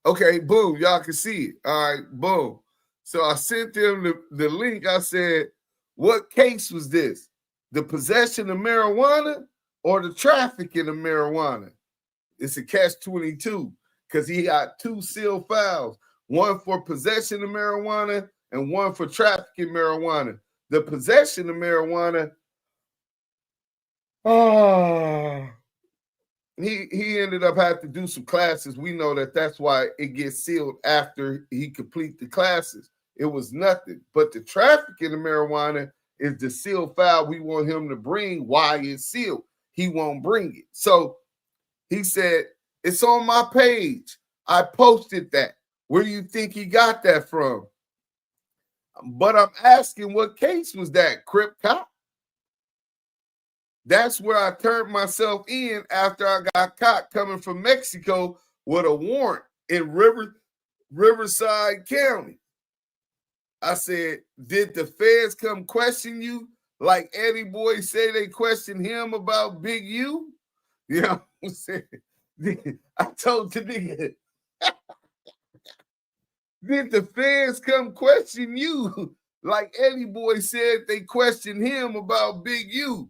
Okay, boom, y'all can see it. All right, boom. So I sent them the link. I said, what case was this? The possession of marijuana or the trafficking of marijuana? It's a catch-22 because he got 2 sealed files, one for possession of marijuana and one for trafficking marijuana. The possession of marijuana, he ended up having to do some classes. We know that's why it gets sealed after he complete the classes. It was nothing. But the trafficking of marijuana is the sealed file we want him to bring. Why it's sealed? He won't bring it. So he said, it's on my page. I posted that. Where do you think he got that from? But I'm asking, what case was that, Crip Cop? That's where I turned myself in after I got caught coming from Mexico with a warrant in Riverside County. I said, did the feds come question you like Eddieboy say they questioned him about Big U? You know what I'm saying? I told the nigga, did the feds come question you like Eddieboy said they questioned him about Big U?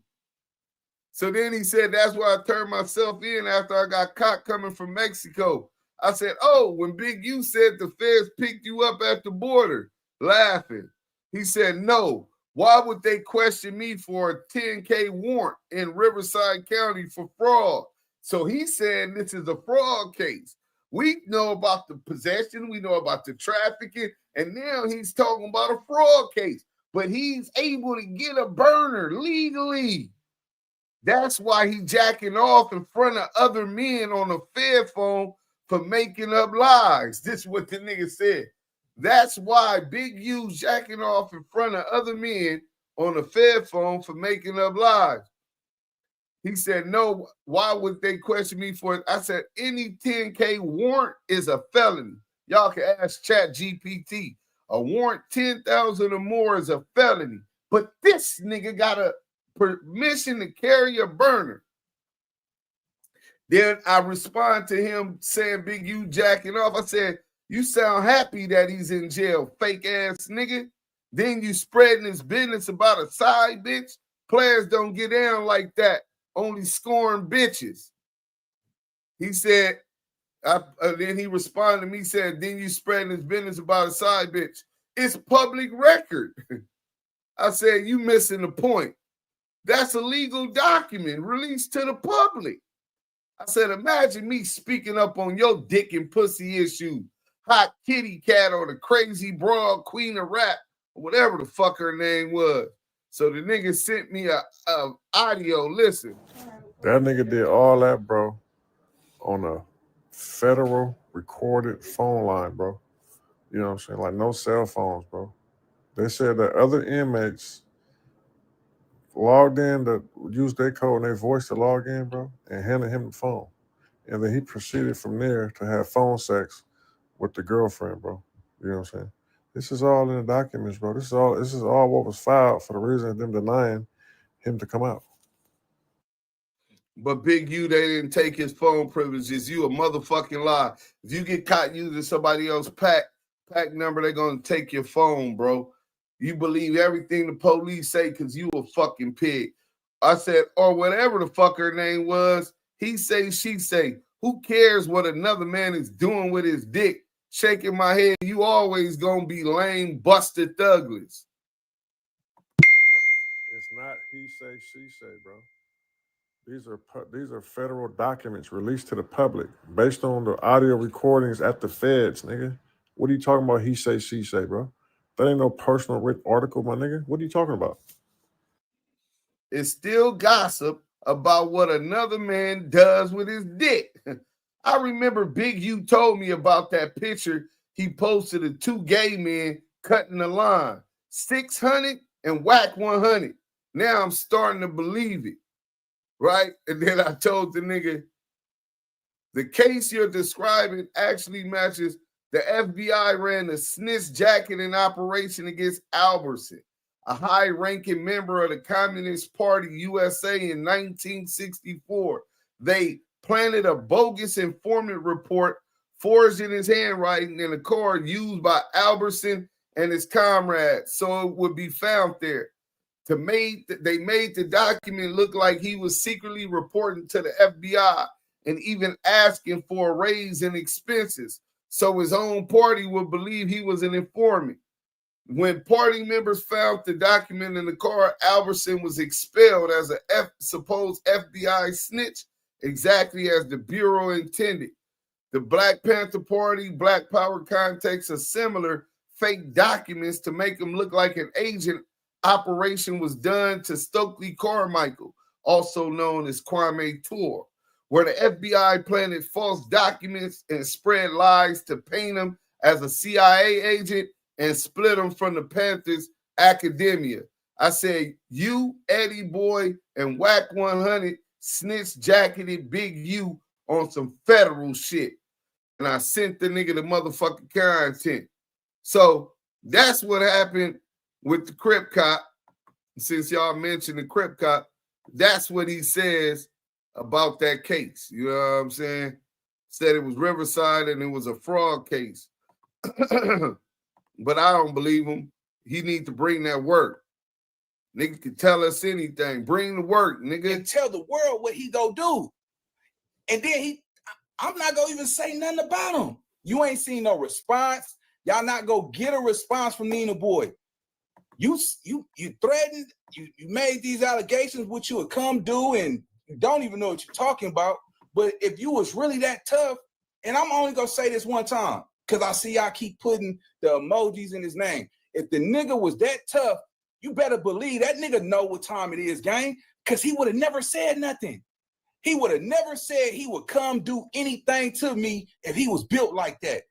So then he said, that's why I turned myself in after I got caught coming from Mexico. I said, oh, when Big U said the feds picked you up at the border, laughing. He said, no. Why would they question me for a 10K warrant in Riverside County for fraud? So he's saying this is a fraud case. We know about the possession. We know about the trafficking. And now he's talking about a fraud case. But he's able to get a burner legally. That's why he jacking off in front of other men on a Fed phone for making up lies. This is what the nigga said. That's why Big U's jacking off in front of other men on a Fed phone for making up lies. He said, no, why would they question me for it? I said, any 10K warrant is a felony. Y'all can ask ChatGPT. A warrant 10,000 or more is a felony. But this nigga got a permission to carry a burner. Then I respond to him saying, Big U jacking off. I said, you sound happy that he's in jail, fake ass nigga. Then you spreading his business about a side bitch. Players don't get down like that, only scoring bitches. He said, then he responded to me, said, then you spreading his business about a side bitch. It's public record. I said, you missing the point. That's a legal document released to the public. I said, imagine me speaking up on your dick and pussy issue. Hot kitty cat or the crazy broad queen of rap, or whatever the fuck her name was. So the nigga sent me a audio. Listen. That nigga did all that, bro, on a federal recorded phone line, bro. You know what I'm saying? Like no cell phones, bro. They said that other inmates logged in to use their code and their voice to log in, bro, and handed him the phone. And then he proceeded from there to have phone sex with the girlfriend, bro. You know what I'm saying? This is all in the documents, bro. This is all what was filed for the reason of them denying him to come out. But Big U, they didn't take his phone privileges. You a motherfucking lie. If you get caught using somebody else's pack number, they're gonna take your phone, bro. You believe everything the police say because you a fucking pig. I said, or whatever the fuck her name was, he say, she say. Who cares what another man is doing with his dick? Shaking my head, you always gonna be lame, busted thugless. It's not he say, she say, bro. These are federal documents released to the public based on the audio recordings at the feds, nigga. What are you talking about? He say, she say, bro. That ain't no personal written article, my nigga. What are you talking about? It's still gossip about what another man does with his dick. I remember Big U told me about that picture he posted of two gay men cutting the line. 600 and WACK100. Now I'm starting to believe it. Right? And then I told the nigga, the case you're describing actually matches the FBI ran a snitch jacketing operation against Albertson, a high-ranking member of the Communist Party USA in 1964. They planted a bogus informant report forged in his handwriting in a card used by Albertson and his comrades, so it would be found there. They made the document look like he was secretly reporting to the FBI and even asking for a raise in expenses so his own party would believe he was an informant. When party members found the document in the car, Albertson was expelled as a supposed FBI snitch, exactly as the Bureau intended. The Black Panther Party, Black Power context of similar fake documents to make him look like an agent operation was done to Stokely Carmichael, also known as Kwame Ture, where the FBI planted false documents and spread lies to paint him as a CIA agent and split him from the Panthers academia. I said, you, Eddieboy, and WACK100 snitch jacketed Big U on some federal shit. And I sent the nigga the motherfucking content. So that's what happened with the Crip Cop. Since y'all mentioned the Crip Cop, that's what he says about that case. You know what I'm saying? Said it was Riverside and it was a fraud case. But I don't believe him. He needs to bring that work. Nigga can tell us anything. Bring the work, nigga. And tell the world what he go do. And then I'm not gonna even say nothing about him. You ain't seen no response. Y'all not gonna get a response from Nina Boy. You threatened, you made these allegations which you would come do, and you don't even know what you're talking about. But if you was really that tough, and I'm only gonna say this one time, because I see y'all keep putting the emojis in his name. If the nigga was that tough, you better believe that nigga know what time it is, gang, because he would have never said nothing. He would have never said he would come do anything to me if he was built like that.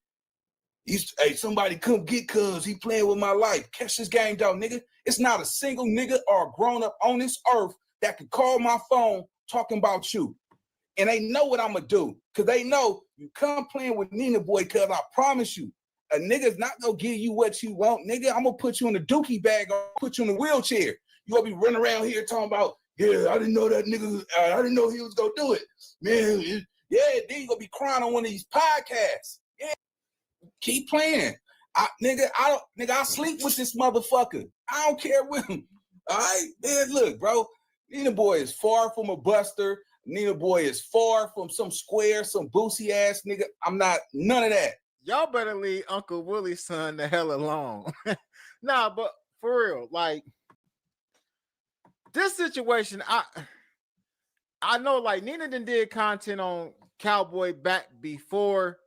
Hey, somebody come get cuz he playing with my life. Catch this game, dog, nigga. It's not a single nigga or grown up on this earth that can call my phone talking about you. And they know what I'm going to do, because they know you come playing with Nina Boy, because I promise you, a nigga's not going to give you what you want, nigga. I'm going to put you in a dookie bag or put you in a wheelchair. You going to be running around here talking about, yeah, I didn't know that nigga, I didn't know he was going to do it. Man, yeah, then you going to be crying on one of these podcasts. Yeah, keep playing. I sleep with this motherfucker. I don't care with him. All right? Man, look, bro, Nina Boy is far from a buster. Nina Boy is far from some square, some boosie ass nigga. I'm not none of that. Y'all better leave Uncle Willie's son the hell alone. Nah, but for real, like this situation, I know like Nina did content on Cowboy back before,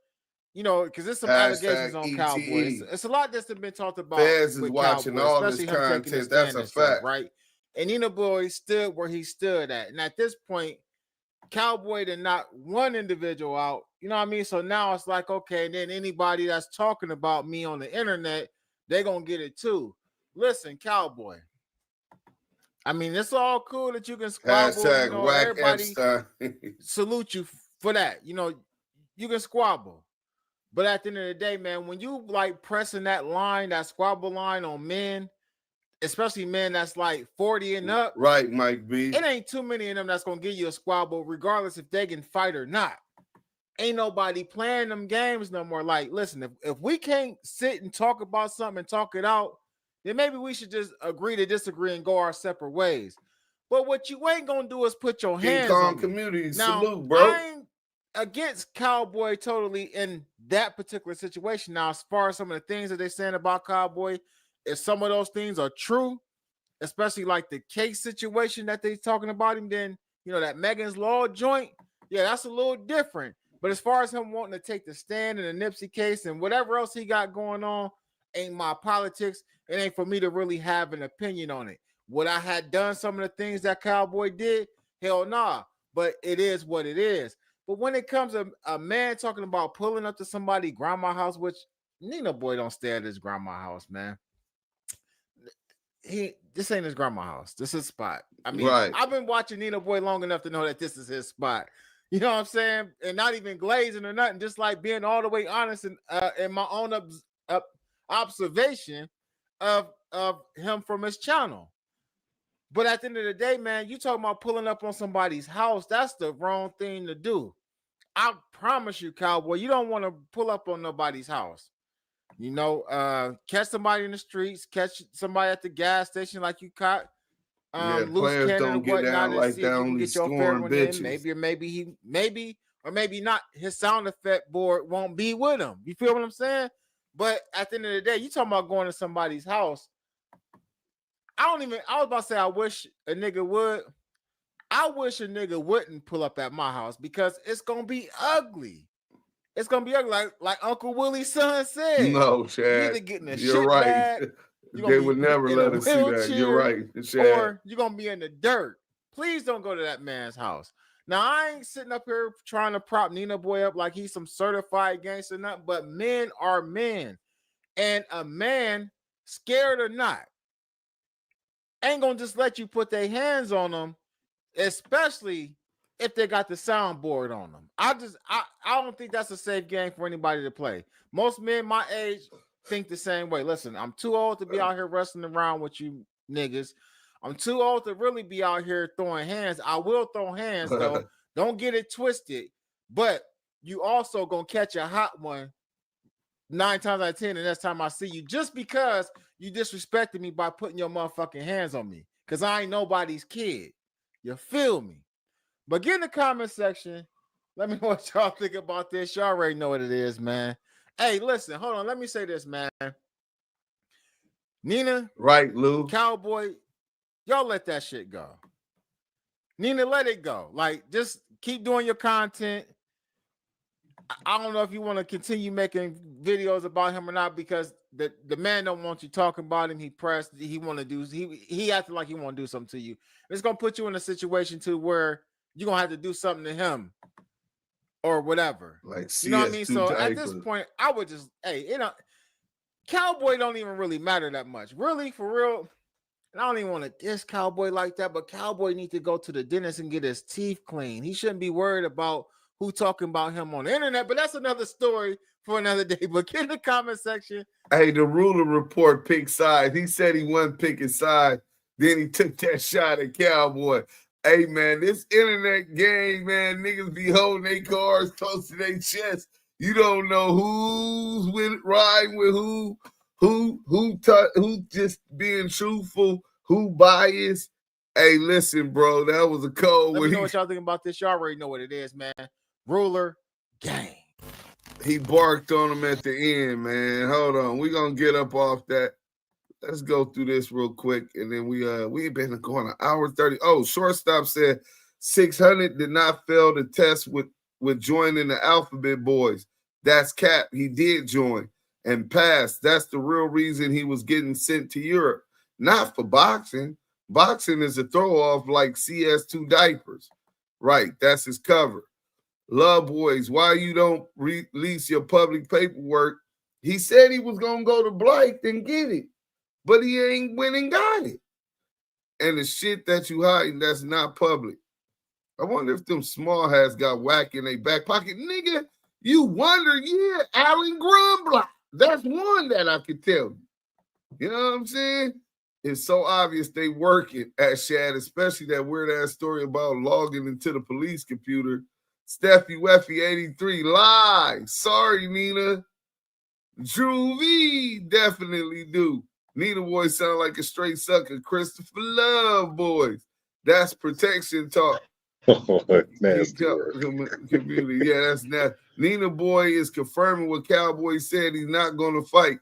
you know, because there's some allegations on Cowboy. It's a lot that's been talked about. Fans is watching Cowboy, all this content. That's a fact, right? And Nina Boy stood where he stood at, and at this point, Cowboy did not one individual out, you know what I mean? So now it's like, okay, and then anybody that's talking about me on the internet, they're gonna get it too. Listen, Cowboy. I mean, it's all cool that you can squabble. Hashtag you know, Wack everybody Epstein. salute you for that. You know, you can squabble. But at the end of the day, man, when you like pressing that line, that squabble line on men, especially men that's like 40 and up. Right, Mike B. It ain't too many of them that's going to give you a squabble, regardless if they can fight or not. Ain't nobody playing them games no more. Like, listen, if we can't sit and talk about something and talk it out, then maybe we should just agree to disagree and go our separate ways. But what you ain't going to do is put your hands on community. Now, salute, bro. I ain't against Cowboy totally in that particular situation. Now, as far as some of the things that they're saying about Cowboy, if some of those things are true, especially like the case situation that they're talking about him, then, you know, that Megan's Law joint, yeah, that's a little different. But as far as him wanting to take the stand in the Nipsey case and whatever else he got going on, ain't my politics. It ain't for me to really have an opinion on it. Would I had done some of the things that Cowboy did? Hell nah. But it is what it is. But when it comes to a man talking about pulling up to somebody's grandma's house, which Nina Boy don't stay at his grandma's house, man. This ain't his grandma's house. This is his spot. I mean, right. I've been watching Nina Boy long enough to know that this is his spot. You know what I'm saying? And not even glazing or nothing, just like being all the way honest and in my own observation of him from his channel. But at the end of the day, man, you talking about pulling up on somebody's house, that's the wrong thing to do. I promise you, Cowboy, you don't want to pull up on nobody's house. You know, catch somebody in the streets, catch somebody at the gas station like you caught loose cannon and whatnot, and like see if you can get your fair one in. Maybe maybe not. His sound effect board won't be with him. You feel what I'm saying? But at the end of the day, you talking about going to somebody's house. I was about to say I wish a nigga would. I wish a nigga wouldn't pull up at my house because it's gonna be ugly. It's gonna be ugly, like Uncle Willie's son said. No, Chad, you're right. They would never let us see that. You're right, Chad. Or you're gonna be in the dirt. Please don't go to that man's house. Now I ain't sitting up here trying to prop Nina Boy up like he's some certified gangster or nothing, but men are men, and a man, scared or not, ain't gonna just let you put their hands on them, especially if they got the soundboard on them. I don't think that's a safe game for anybody to play. Most men my age think the same way. Listen, I'm too old to be out here wrestling around with you niggas. I'm too old to really be out here throwing hands. I will throw hands though. Don't get it twisted. But you also gonna catch a hot one 9 times out of 10 the next time I see you, just because you disrespected me by putting your motherfucking hands on me. because I ain't nobody's kid. You feel me? But get in the comment section. Let me know what y'all think about this. Y'all already know what it is, man. Hey, listen, hold on. Let me say this, man. Nina, right, Lou, Cowboy, y'all let that shit go. Nina, let it go. Like, just keep doing your content. I don't know if you want to continue making videos about him or not, because the man don't want you talking about him. He pressed. He want to do. He acted like he want to do something to you. It's gonna put you in a situation too where you're gonna have to do something to him or whatever. Like, you know what I mean? So at this point, I would just, hey, Cowboy don't even really matter that much, really, for real. And I don't even want to diss Cowboy like that, but Cowboy needs to go to the dentist and get his teeth cleaned. He shouldn't be worried about who talking about him on the internet, but that's another story for another day. But get in the comment section. Hey, the ruler report picked sides. He said he wasn't picking sides. Then he took that shot at Cowboy. Hey, man, this internet game, man, niggas be holding their cards close to their chest. You don't know who's riding with who just being truthful, who biased. Hey, listen, bro, that was a cold Let one. me know what y'all think about this. Y'all already know what it is, man. Ruler gang. He barked on him at the end, man. Hold on. We're going to get up off that. Let's go through this real quick. And then we've been going an hour 30. Oh, shortstop said 600 did not fail the test with joining the Alphabet Boys. That's cap. He did join and pass. That's the real reason he was getting sent to Europe. Not for boxing. Boxing is a throw-off like CS2 diapers. Right, that's his cover. Love Boys, why you don't release your public paperwork? He said he was going to go to Blythe and get it, but he ain't went and got it. And the shit that you hiding, that's not public. I wonder if them small hats got Wack in their back pocket. Nigga, you wonder, yeah, Alan Grumblock. That's one that I could tell you. You know what I'm saying? It's so obvious they working at Shad, especially that weird-ass story about logging into the police computer. Steffi Weffy 83, lie. Sorry, Nina. Drew V, definitely do. Nina Boy sound like a straight sucker. Christopher Love Boys. That's protection talk. Community. Yeah, that's nasty. Nina Boy is confirming what Cowboy said. He's not going to fight.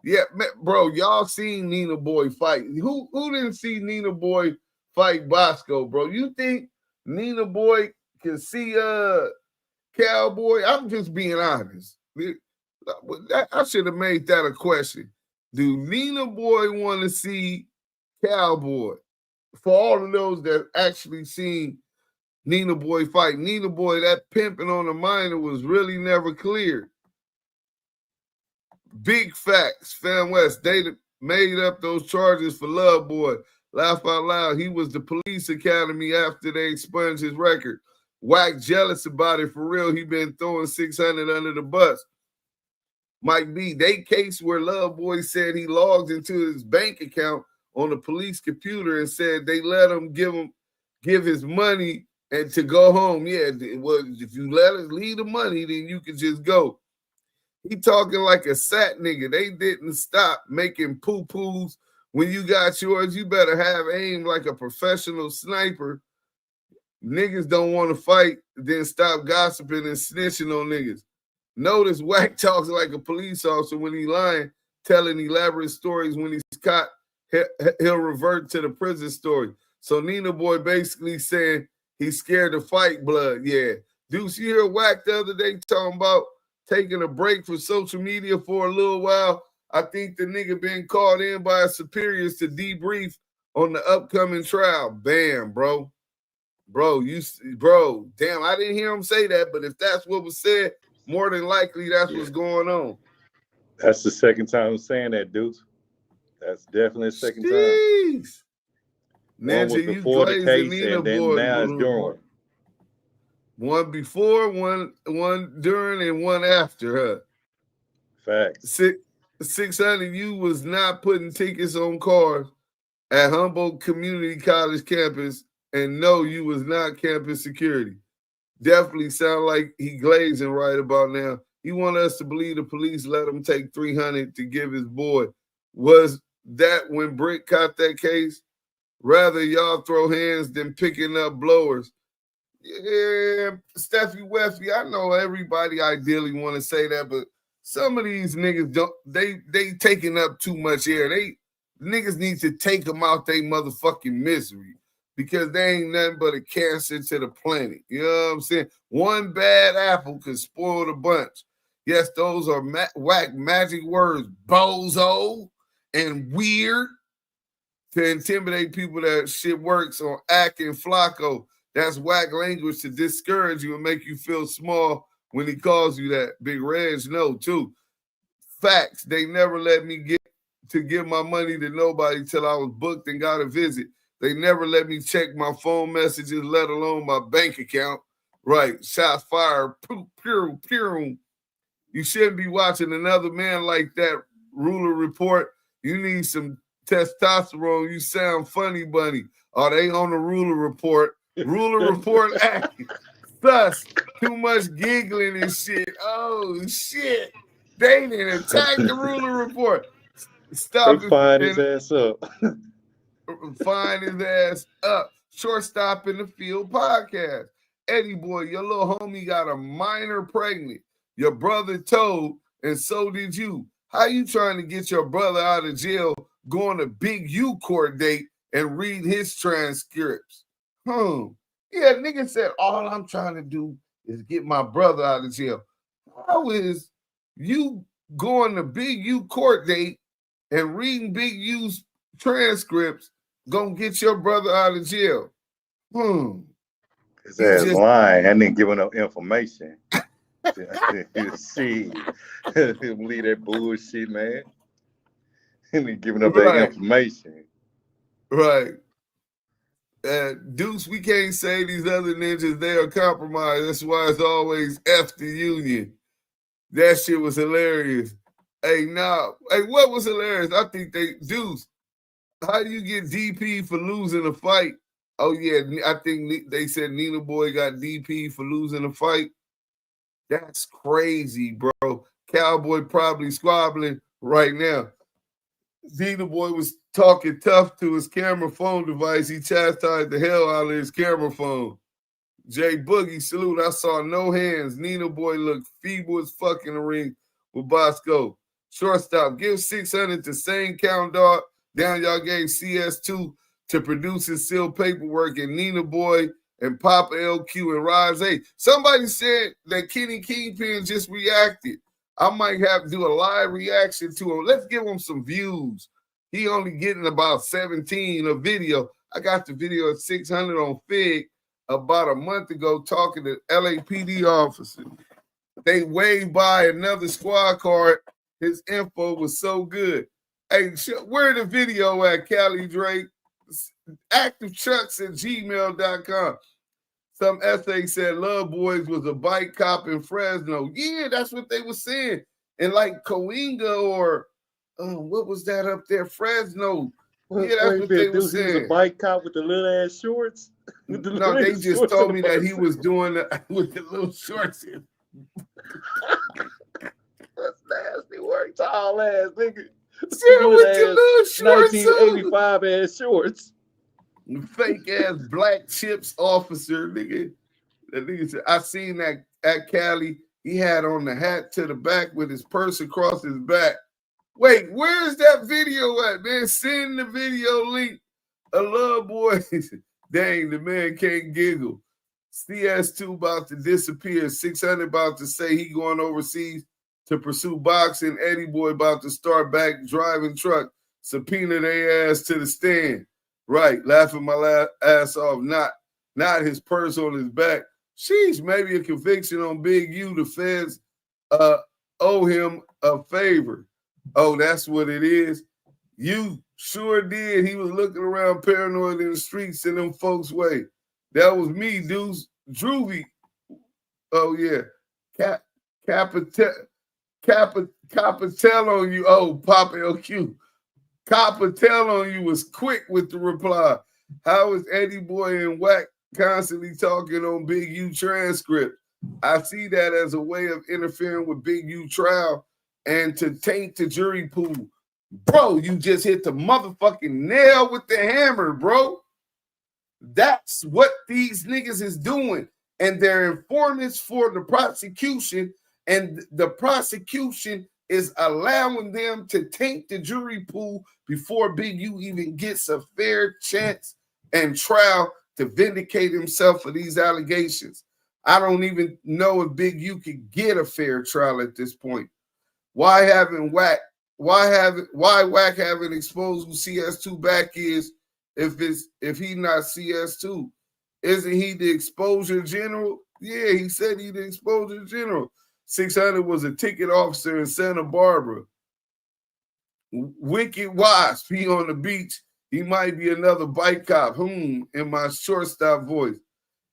Yeah, bro, y'all seen Nina Boy fight. Who didn't see Nina Boy fight Bosco, bro? You think Nina Boy can see Cowboy? I'm just being honest. I should have made that a question. Do Nina Boy want to see Cowboy? For all of those that actually seen Nina Boy fight, Nina Boy, that pimping on the minor was really never cleared. Big facts. Fam West, they made up those charges for Love Boy. Laugh out loud. He was the police academy after they expunged his record. Wack jealous about it for real. He been throwing 600 under the bus. Mike B, they case where Love Boy said he logged into his bank account on the police computer and said they let him give his money and to go home. Yeah, well, if you let us leave the money, then you can just go. He talking like a sat nigga. They didn't stop making poo-poos. When you got yours, you better have aim like a professional sniper. Niggas don't want to fight, then stop gossiping and snitching on niggas. Notice Wack talks like a police officer when he lying, telling elaborate stories. When he's caught, he'll revert to the prison story. So Nina Boy basically saying he's scared to fight blood. Yeah. Deuce, you hear Wack the other day talking about taking a break from social media for a little while? I think the nigga been called in by his superiors to debrief on the upcoming trial. Bam, bro. Bro, damn, I didn't hear him say that, but if that's what was said, more than likely that's what's going on. That's the second time I'm saying that, dude. That's definitely the second time. One was before the case, and then now it's during. One before, one during, and one after her. Facts. 600, you was not putting tickets on cars at Humboldt Community College campus, and no, you was not campus security. Definitely sound like he glazing right about now. He want us to believe the police let him take 300 to give his boy. Was that when Brick caught that case? Rather y'all throw hands than picking up blowers. Yeah, Steffi Weffy, I know everybody ideally want to say that, but some of these niggas don't. They taking up too much air. Niggas need to take them out their motherfucking misery because they ain't nothing but a cancer to the planet. You know what I'm saying? One bad apple can spoil the bunch. Yes, those are whack magic words, bozo and weird, to intimidate people that shit works on Ack and Flacco. That's whack language to discourage you and make you feel small when he calls you that. Big Reg, no, too. Facts, they never let me give my money to nobody till I was booked and got a visit. They never let me check my phone messages, let alone my bank account. Right, shots fired, pew, pew. You shouldn't be watching another man like that. Ruler Report, you need some testosterone. You sound funny, bunny. Are they on the Ruler Report? Ruler Report act. Thus, too much giggling and shit. Oh, shit. They didn't attack the Ruler Report. Stop it. Find his ass up. Find his ass up. Shortstop in the Field podcast. Eddieboy, your little homie got a minor pregnant. Your brother told, and so did you. How you trying to get your brother out of jail, going to Big U court date and read his transcripts? Yeah, nigga said, all I'm trying to do is get my brother out of jail. How is you going to Big U court date and reading Big U's transcripts gonna get your brother out of jail? His ass lying. I didn't give enough information. See, leave that bullshit, man. He ain't giving up that information. Right. Deuce, we can't say these other ninjas, they are compromised. That's why it's always F the union. That shit was hilarious. Hey, what was hilarious? I think Deuce, how do you get DP for losing a fight? Oh, yeah, I think they said Nina Boy got DP for losing a fight. That's crazy, bro. Cowboy probably squabbling right now. Nina Boy was talking tough to his camera phone device. He chastised the hell out of his camera phone. Jay Boogie, salute. I saw no hands. Nina Boy looked feeble as fuck in the ring with Bosco. Shortstop, give 600 to Sane Count Dog. Down y'all gave CS2 to produce and seal paperwork, and Nina Boy and Papa LQ and Rise A. Somebody said that Kenny Kingpin just reacted. I might have to do a live reaction to him. Let's give him some views. He only getting about 17 a video. I got the video at 600 on Fig about a month ago talking to LAPD officers. They waved by another squad car. His info was so good. Hey, where the video at, Cali Drake? ActiveChucks@gmail.com. Some essay said Love Boys was a bike cop in Fresno. Yeah, that's what they were saying. And like Coinga or what was that up there? Fresno. Yeah, that's what they were saying. He was a bike cop with the little ass shorts. No, they just told me that he was doing with the little shorts in. That's nasty work. Tall ass nigga. Yeah, with the little shorts. 1985 ass shorts. Fake ass black chips officer, nigga. That nigga said, I seen that at Cali. He had on the hat to the back with his purse across his back. Wait, where's that video at, man? Send the video link. A Love Boys. Dang, the man can't giggle. CS2 about to disappear. 600 about to say he going overseas to pursue boxing. Eddieboy about to start back driving truck. Subpoena their ass to the stand. Right, laughing my ass off. Not his purse on his back. Sheesh, maybe a conviction on Big U. The feds owe him a favor. Oh, that's what it is. You sure did. He was looking around paranoid in the streets in them folks' way. That was me, Deuce. Droovy. Oh, yeah. Capitel on you. Oh, Papa LQ. Capitel on you was quick with the reply. How is Eddieboy and Wack constantly talking on Big U transcript? I see that as a way of interfering with Big U trial and to taint the jury pool. Bro, you just hit the motherfucking nail with the hammer, bro. That's what these niggas is doing. And they're informants for the prosecution. And the prosecution is allowing them to taint the jury pool before Big U even gets a fair chance and trial to vindicate himself for these allegations. I don't even know if Big U could get a fair trial at this point. Why haven't Wack? Why Wack haven't exposed who CS2 back is if he not CS2? Isn't he the exposure general? Yeah, he said he the exposure general. 600 was a ticket officer in Santa Barbara. Wicked Wasp, he on the beach. He might be another bike cop. In my shortstop voice.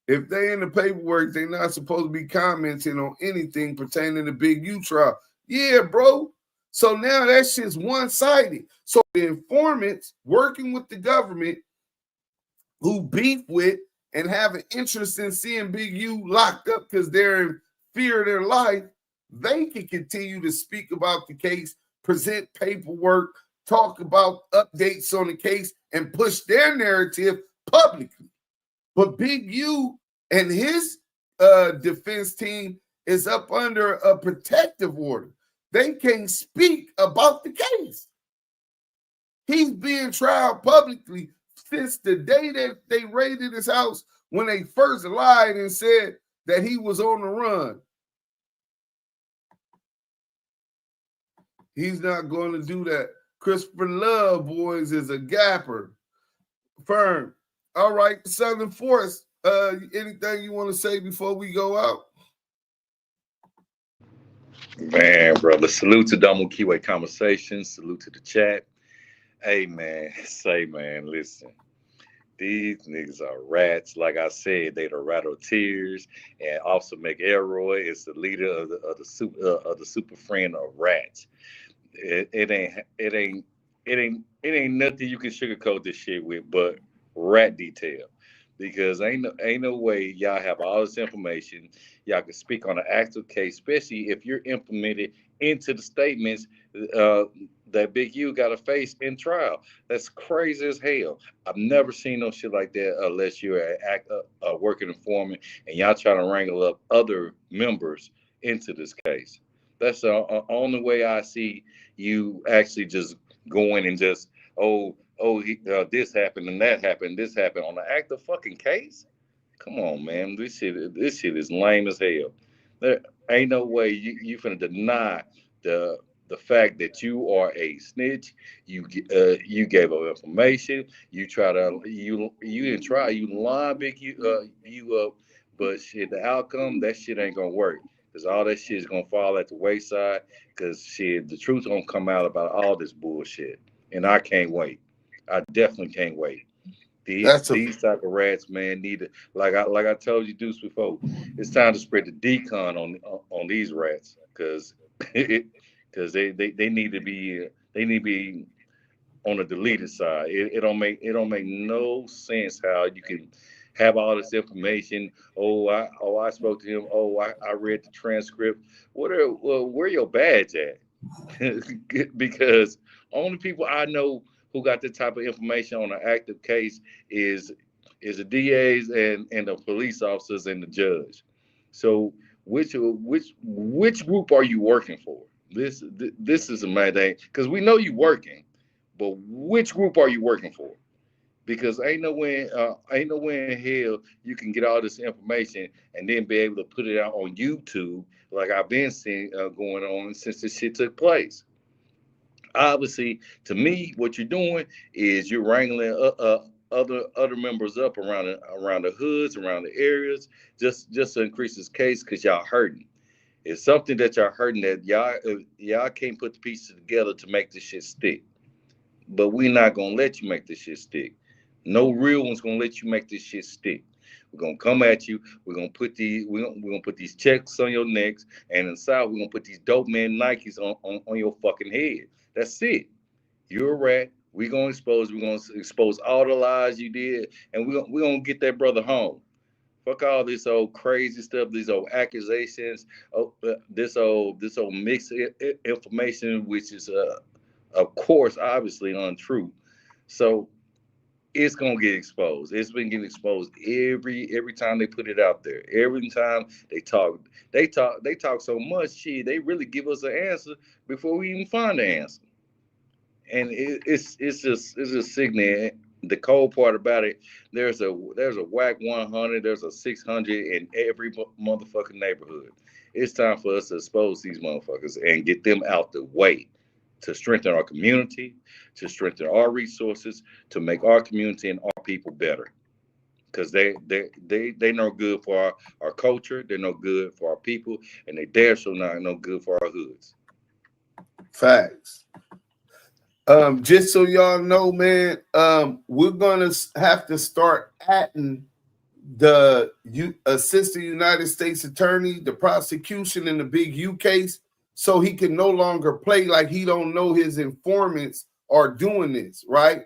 If they in the paperwork, they're not supposed to be commenting on anything pertaining to Big U trial. Yeah, bro. So now that shit's one-sided. So the informants working with the government who beef with and have an interest in seeing Big U locked up because they're in fear of their life, they can continue to speak about the case, present paperwork, talk about updates on the case, and push their narrative publicly. But Big U and his defense team is up under a protective order. They can't speak about the case. He's being tried publicly since the day that they raided his house when they first lied and said that he was on the run. He's not going to do that. Christopher Love, boys, is a gapper. Firm. All right, Southern Force, anything you want to say before we go out? Man, brother, salute to Damu Kiwe Conversations. Salute to the chat. Hey, man, listen. These niggas are rats. Like I said, they the Rattletiers, and Officer McElroy is the leader of the super friend of rats. It ain't nothing you can sugarcoat this shit with, but rat detail. Because ain't no way y'all have all this information. Y'all can speak on an actual case, especially if you're implemented into the statements that Big U got to face in trial. That's crazy as hell. I've never seen no shit like that unless you're a working informant and y'all trying to wrangle up other members into this case. That's the only way I see you actually just going and just, this happened and that happened, this happened on the active fucking case. Come on, man. This shit is lame as hell. There ain't no way you finna deny the fact that you are a snitch. You gave up information. You didn't try. You lie Big you up, but shit, the outcome, that shit ain't gonna work. Because all that shit is gonna fall at the wayside. Because shit, the truth gonna come out about all this bullshit, and I can't wait. I definitely can't wait. These type of rats, man, need to, like I told you, Deuce, before. It's time to spread the decon on these rats, because they need to be on the deleted side. It don't make no sense how you can have all this information. I spoke to him. I read the transcript. Where your badge at? Because only people I know who got this type of information on an active case is the DAs and the police officers and the judge. So which group are you working for? This is a mad thing, because we know you working, but which group are you working for? Because ain't no way in hell you can get all this information and then be able to put it out on YouTube like I've been seeing going on since this shit took place. Obviously, to me, what you're doing is you're wrangling other members up around the hoods, around the areas, just to increase this case, because y'all hurting. It's something that y'all hurting that y'all can't put the pieces together to make this shit stick. But we're not gonna let you make this shit stick. No real one's gonna let you make this shit stick. We're gonna come at you. We're gonna put these checks on your necks, and inside we're gonna put these dope man Nikes on your fucking head. That's it. You're a rat. We're gonna expose all the lies you did, and we're gonna get that brother home. Fuck all this old crazy stuff, these old accusations, this old mixed information, which is of course, obviously untrue. So it's gonna get exposed. It's been getting exposed every time they put it out there. Every time they talk so much shit. They really give us an answer before we even find the answer. And it's just sickening. The cold part about it, there's a WACK 100, there's a 600 in every motherfucking neighborhood. It's time for us to expose these motherfuckers and get them out the way, to strengthen our community, to strengthen our resources, to make our community and our people better. Because they no good for our culture, they're no good for our people, and they dare so not no good for our hoods. Facts. Just so y'all know, man, we're gonna have to start atting the Assistant United States Attorney, the prosecution in the Big U case, so he can no longer play like he don't know his informants are doing this, right?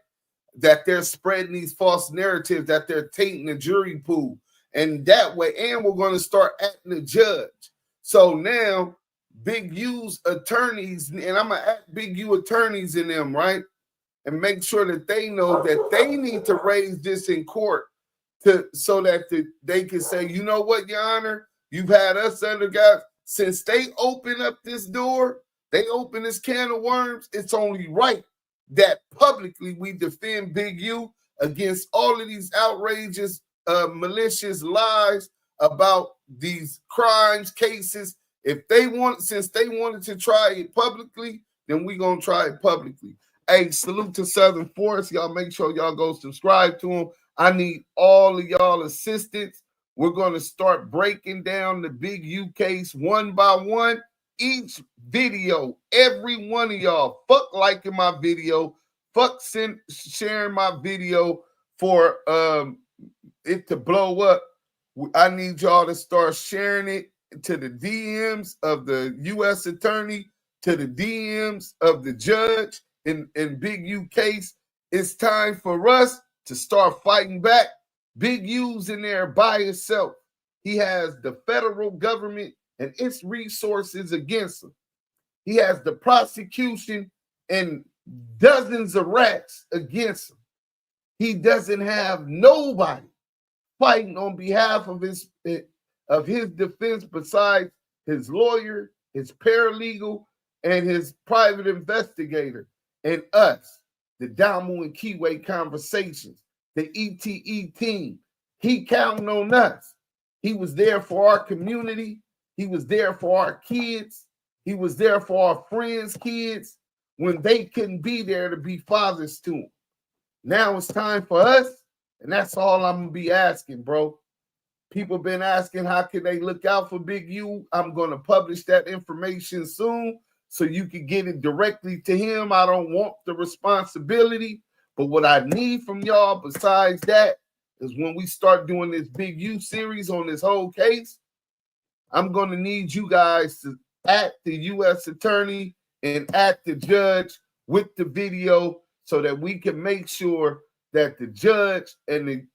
That they're spreading these false narratives, that they're tainting the jury pool. And that way, and we're going to start acting the judge. So now, Big U's attorneys, and I'm going to act Big U attorneys in them, right? And make sure that they know that they need to raise this in court so that they can say, you know what, Your Honor, you've had us under guys. Since they open up this door, they open this can of worms, it's only right that publicly we defend Big U against all of these outrageous, malicious lies about these crimes, cases. If they want, since they wanted to try it publicly, then we're going to try it publicly. Hey, salute to Southern Force. Y'all make sure y'all go subscribe to them. I need all of y'all assistance. We're going to start breaking down the Big U case one by one. Each video, every one of y'all, fuck liking my video, fuck sharing my video for it to blow up. I need y'all to start sharing it to the DMs of the U.S. attorney, to the DMs of the judge in Big U case. It's time for us to start fighting back. Big U's in there by himself. He has the federal government and its resources against him. He has the prosecution and dozens of rats against him. He doesn't have nobody fighting on behalf of his defense besides his lawyer, his paralegal, and his private investigator, and us, the Damu Kiwe Conversations, the ETE team. He counting on us. He was there for our community. He was there for our kids. He was there for our friends' kids when they couldn't be there to be fathers to them. Now it's time for us, and that's all I'm going to be asking, bro. People been asking how can they look out for Big U. I'm going to publish that information soon so you can get it directly to him. I don't want the responsibility, but what I need from y'all besides that is when we start doing this Big U series on this whole case, I'm going to need you guys to act the U.S. attorney and act the judge with the video so that we can make sure that the judge and the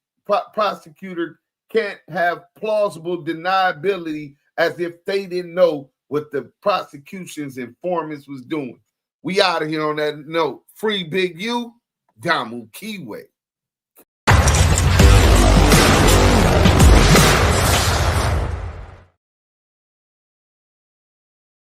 prosecutor can't have plausible deniability as if they didn't know what the prosecution's informants was doing. We out of here on that note. Free Big U, Damu Kiwe.